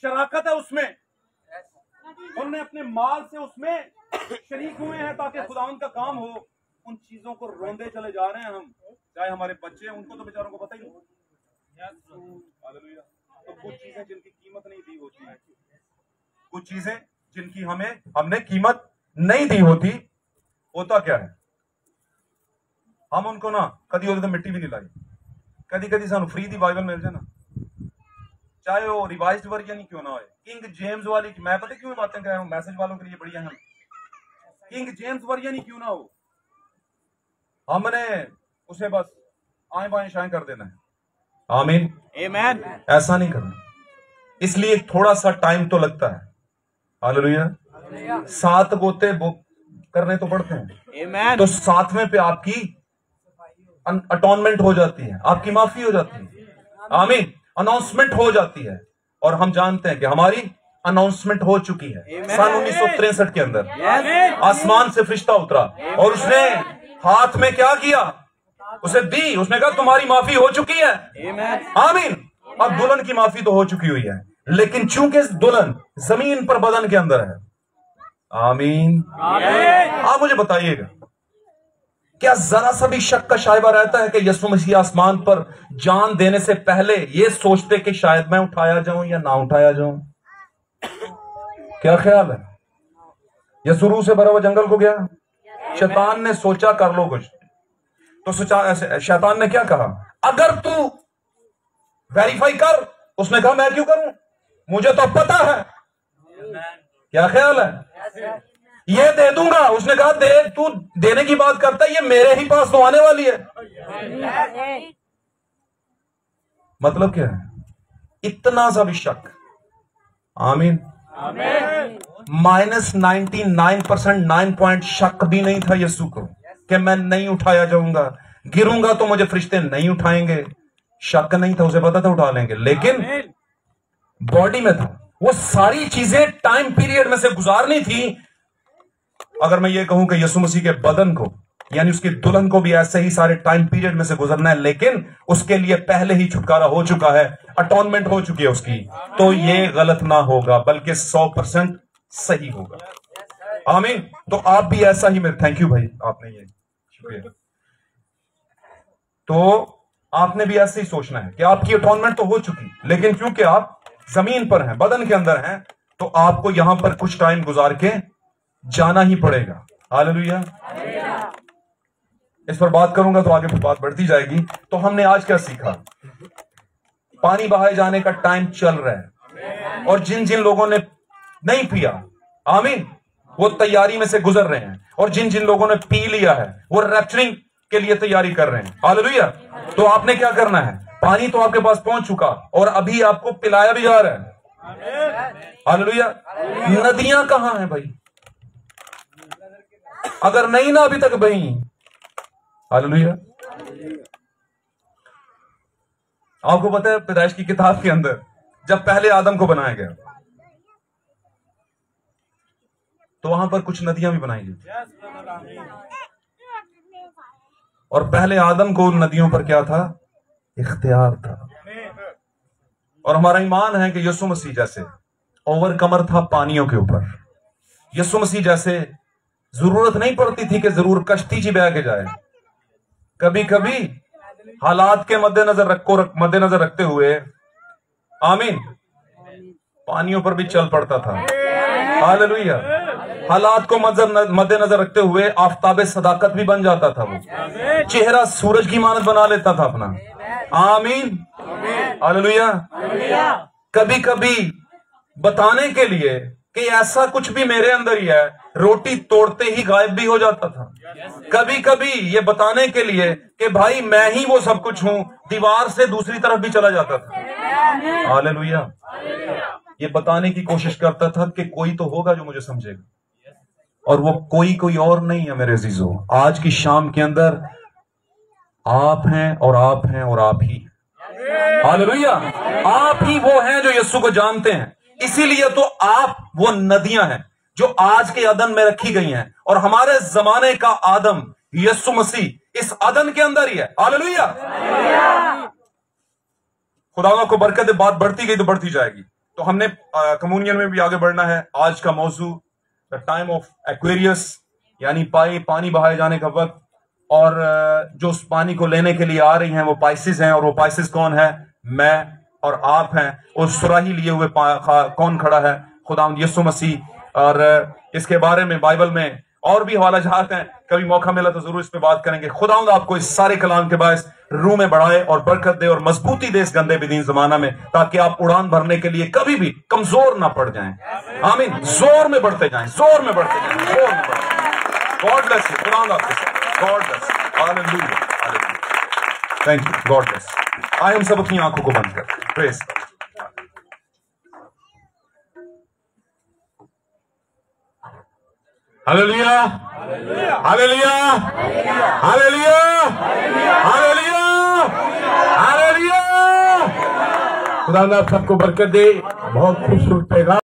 शराकत है उसमें, उन्होंने अपने माल से उसमें शरीक हुए हैं ताकि खुदावंद का काम हो। उन चीजों को रोंदे चले जा रहे हैं हम, चाहे हमारे बच्चे हैं, उनको तो बेचारों को पता ही नहीं। हालेलुया। तो कुछ चीजें जिनकी कीमत नहीं दी होती है, कुछ चीजें जिनकी हमने कीमत नहीं दी होती, होता क्या है, हम उनको ना कभी होते तो मिट्टी भी नहीं लाई, कभी कभी सानू फ्री दी बाइबल मिल जाए ना, चाहे वो रिवाइज्ड वर्जन ही क्यों ना हो, किंग जेम्स वाली। मैं पता क्यों बातें कह रहा हूँ, मैसेज वालों के लिए बड़ी अहम। किंग जेम्स वर्जन ही क्यों ना हो, हमने उसे बस आए बाएं शाएं कर देना है। आमीन, आमीन। ऐसा नहीं करना, इसलिए थोड़ा सा टाइम तो लगता है। हालेलुया। 7 गोते करने तो पड़ते हैं, तो 7वें पे आपकी अटॉनमेंट हो जाती है, आपकी माफी हो जाती है। आमीन। अनाउंसमेंट हो जाती है, और हम जानते हैं कि हमारी अनाउंसमेंट हो चुकी है। सन 1963 के अंदर आसमान से फरिश्ता उतरा और उसने हाथ में क्या किया, उसे दी, उसने कहा तुम्हारी माफी हो चुकी है। आमीन। अब दुल्हन की माफी तो हो चुकी हुई है, लेकिन चूंकि दुल्हन जमीन पर बदन के अंदर है। आमीन। आप मुझे बताइएगा, क्या जरा सा भी शक का शायबा रहता है कि यीशु मसीह आसमान पर जान देने से पहले ये सोचते कि शायद मैं उठाया जाऊं या ना उठाया जाऊं? क्या ख्याल है? यीशु रूह से भरा हुआ जंगल को गया, शैतान ने सोचा कर लो कुछ, तो शैतान ने क्या कहा, अगर तू वेरीफाई कर। उसने कहा मैं क्यों करूं, मुझे तो पता है। क्या ख्याल है? ये दे दूंगा। उसने कहा दे, तू देने की बात करता है, ये मेरे ही पास तो आने वाली है। मतलब क्या है? इतना सा भी शक। आमीन। -99% 9 पॉइंट शक भी नहीं था यीशु को कि मैं नहीं उठाया जाऊंगा, गिरूंगा तो मुझे फरिश्ते नहीं उठाएंगे। शक नहीं था, उसे पता था उठा लेंगे, लेकिन बॉडी में था। वो सारी चीजें टाइम पीरियड में से गुजारनी थी। अगर मैं ये कहूं कि यीशु मसीह के बदन को यानी उसकी दुल्हन को भी ऐसे ही सारे टाइम पीरियड में से गुजरना है, लेकिन उसके लिए पहले ही छुटकारा हो चुका है, अटॉनमेंट हो चुकी है उसकी, तो ये गलत ना होगा बल्कि 100% सही होगा। आमीन। तो आप भी ऐसा ही मेरे, थैंक यू भाई, आपने ये शुक्रिया। तो आपने भी ऐसे ही सोचना है कि आपकी अटॉनमेंट तो हो चुकी, लेकिन क्योंकि आप जमीन पर हैं, बदन के अंदर हैं, तो आपको यहां पर कुछ टाइम गुजार के जाना ही पड़ेगा। हालेलुया। इस पर बात करूंगा तो आगे फिर बात बढ़ती जाएगी। तो हमने आज क्या सीखा? पानी बहाए जाने का टाइम चल रहा है, और जिन जिन लोगों ने नहीं पिया, आमीन, वो तैयारी में से गुजर रहे हैं, और जिन जिन लोगों ने पी लिया है वो रैप्चरिंग के लिए तैयारी कर रहे हैं। हालेलुया। तो आपने क्या करना है? पानी तो आपके पास पहुंच चुका, और अभी आपको पिलाया भी जा रहा है। हालेलुया। नदियां कहां हैं भाई? अगर नहीं ना अभी तक बही। हालेलुया। आपको पता है पैदाइश की किताब के अंदर जब पहले आदम को बनाया गया तो वहां पर कुछ नदियां भी बनाई गई, और पहले आदम को उन नदियों पर क्या था? इख्तियार था। और हमारा ईमान है कि यीशु मसीह जैसे ओवरकमर था पानियों के ऊपर, यीशु मसीह जैसे जरूरत नहीं पड़ती थी कि जरूर कश्ती जी बह के जाए। कभी कभी हालात के मद्देनजर रखते हुए, आमीन, पानियों पर भी चल पड़ता था। हालेलुया। हालात को मद्देनजर रखते हुए आफताब सदाकत भी बन जाता था वो, चेहरा सूरज की मानत बना लेता था अपना। आमीन, हालेलुया। कभी कभी बताने के लिए कि ऐसा कुछ भी मेरे अंदर ही है, रोटी तोड़ते ही गायब भी हो जाता था। कभी कभी ये बताने के लिए कि भाई मैं ही वो सब कुछ हूं, दीवार से दूसरी तरफ भी चला जाता था। हालेलुया। ये बताने की कोशिश करता था कि कोई तो होगा जो मुझे समझेगा, और वो कोई और नहीं है मेरे अजीजों। आज की शाम के अंदर आप हैं और आप हैं और आप ही। हालेलुया। आप ही वो हैं जो यीशु को जानते हैं। इसीलिए तो आप वो नदियां हैं जो आज के अदन में रखी गई हैं, और हमारे जमाने का आदम यीशु मसीह इस अदन के अंदर ही है। हालेलुया। खुदा को बरकत है। बात बढ़ती गई तो बढ़ती जाएगी। तो हमने कम्युनियन में भी आगे बढ़ना है। आज का मौजू द टाइम ऑफ एक्वेरियस, यानी पानी बहाए जाने का वक्त, और जो उस पानी को लेने के लिए आ रही हैं वो पाइसिस हैं। और वो पाइसिस कौन है? मैं और आप हैं। और सुराही लिए हुए कौन खड़ा है? खुदावंद यीशु मसीह। और इसके बारे में बाइबल में और भी हवाला जहात हैं, कभी मौका मिला तो जरूर इस पे बात करेंगे। खुदावंद आपको इस सारे कलाम के बायस रूह में बढ़ाए और बरकत दे और मजबूती दे इस गंदे बेदीन जमाना में, ताकि आप उड़ान भरने के लिए कभी भी कमजोर ना पड़ जाएं। आमीन। जोर में बढ़ते जाएं, जोर में बढ़ते जाएं, जोर में बढ़ते जाएं। God bless you. खुदावंद आपके साथ। God bless. Hallelujah, hallelujah. Thank you. God bless. आइए हम सब अपनी आंखों को बंद करें। Praise. Hallelujah, hallelujah, hallelujah, hallelujah, hallelujah. खुदा आप सबको बरकत दे। बहुत खूबसूरत पैगाम।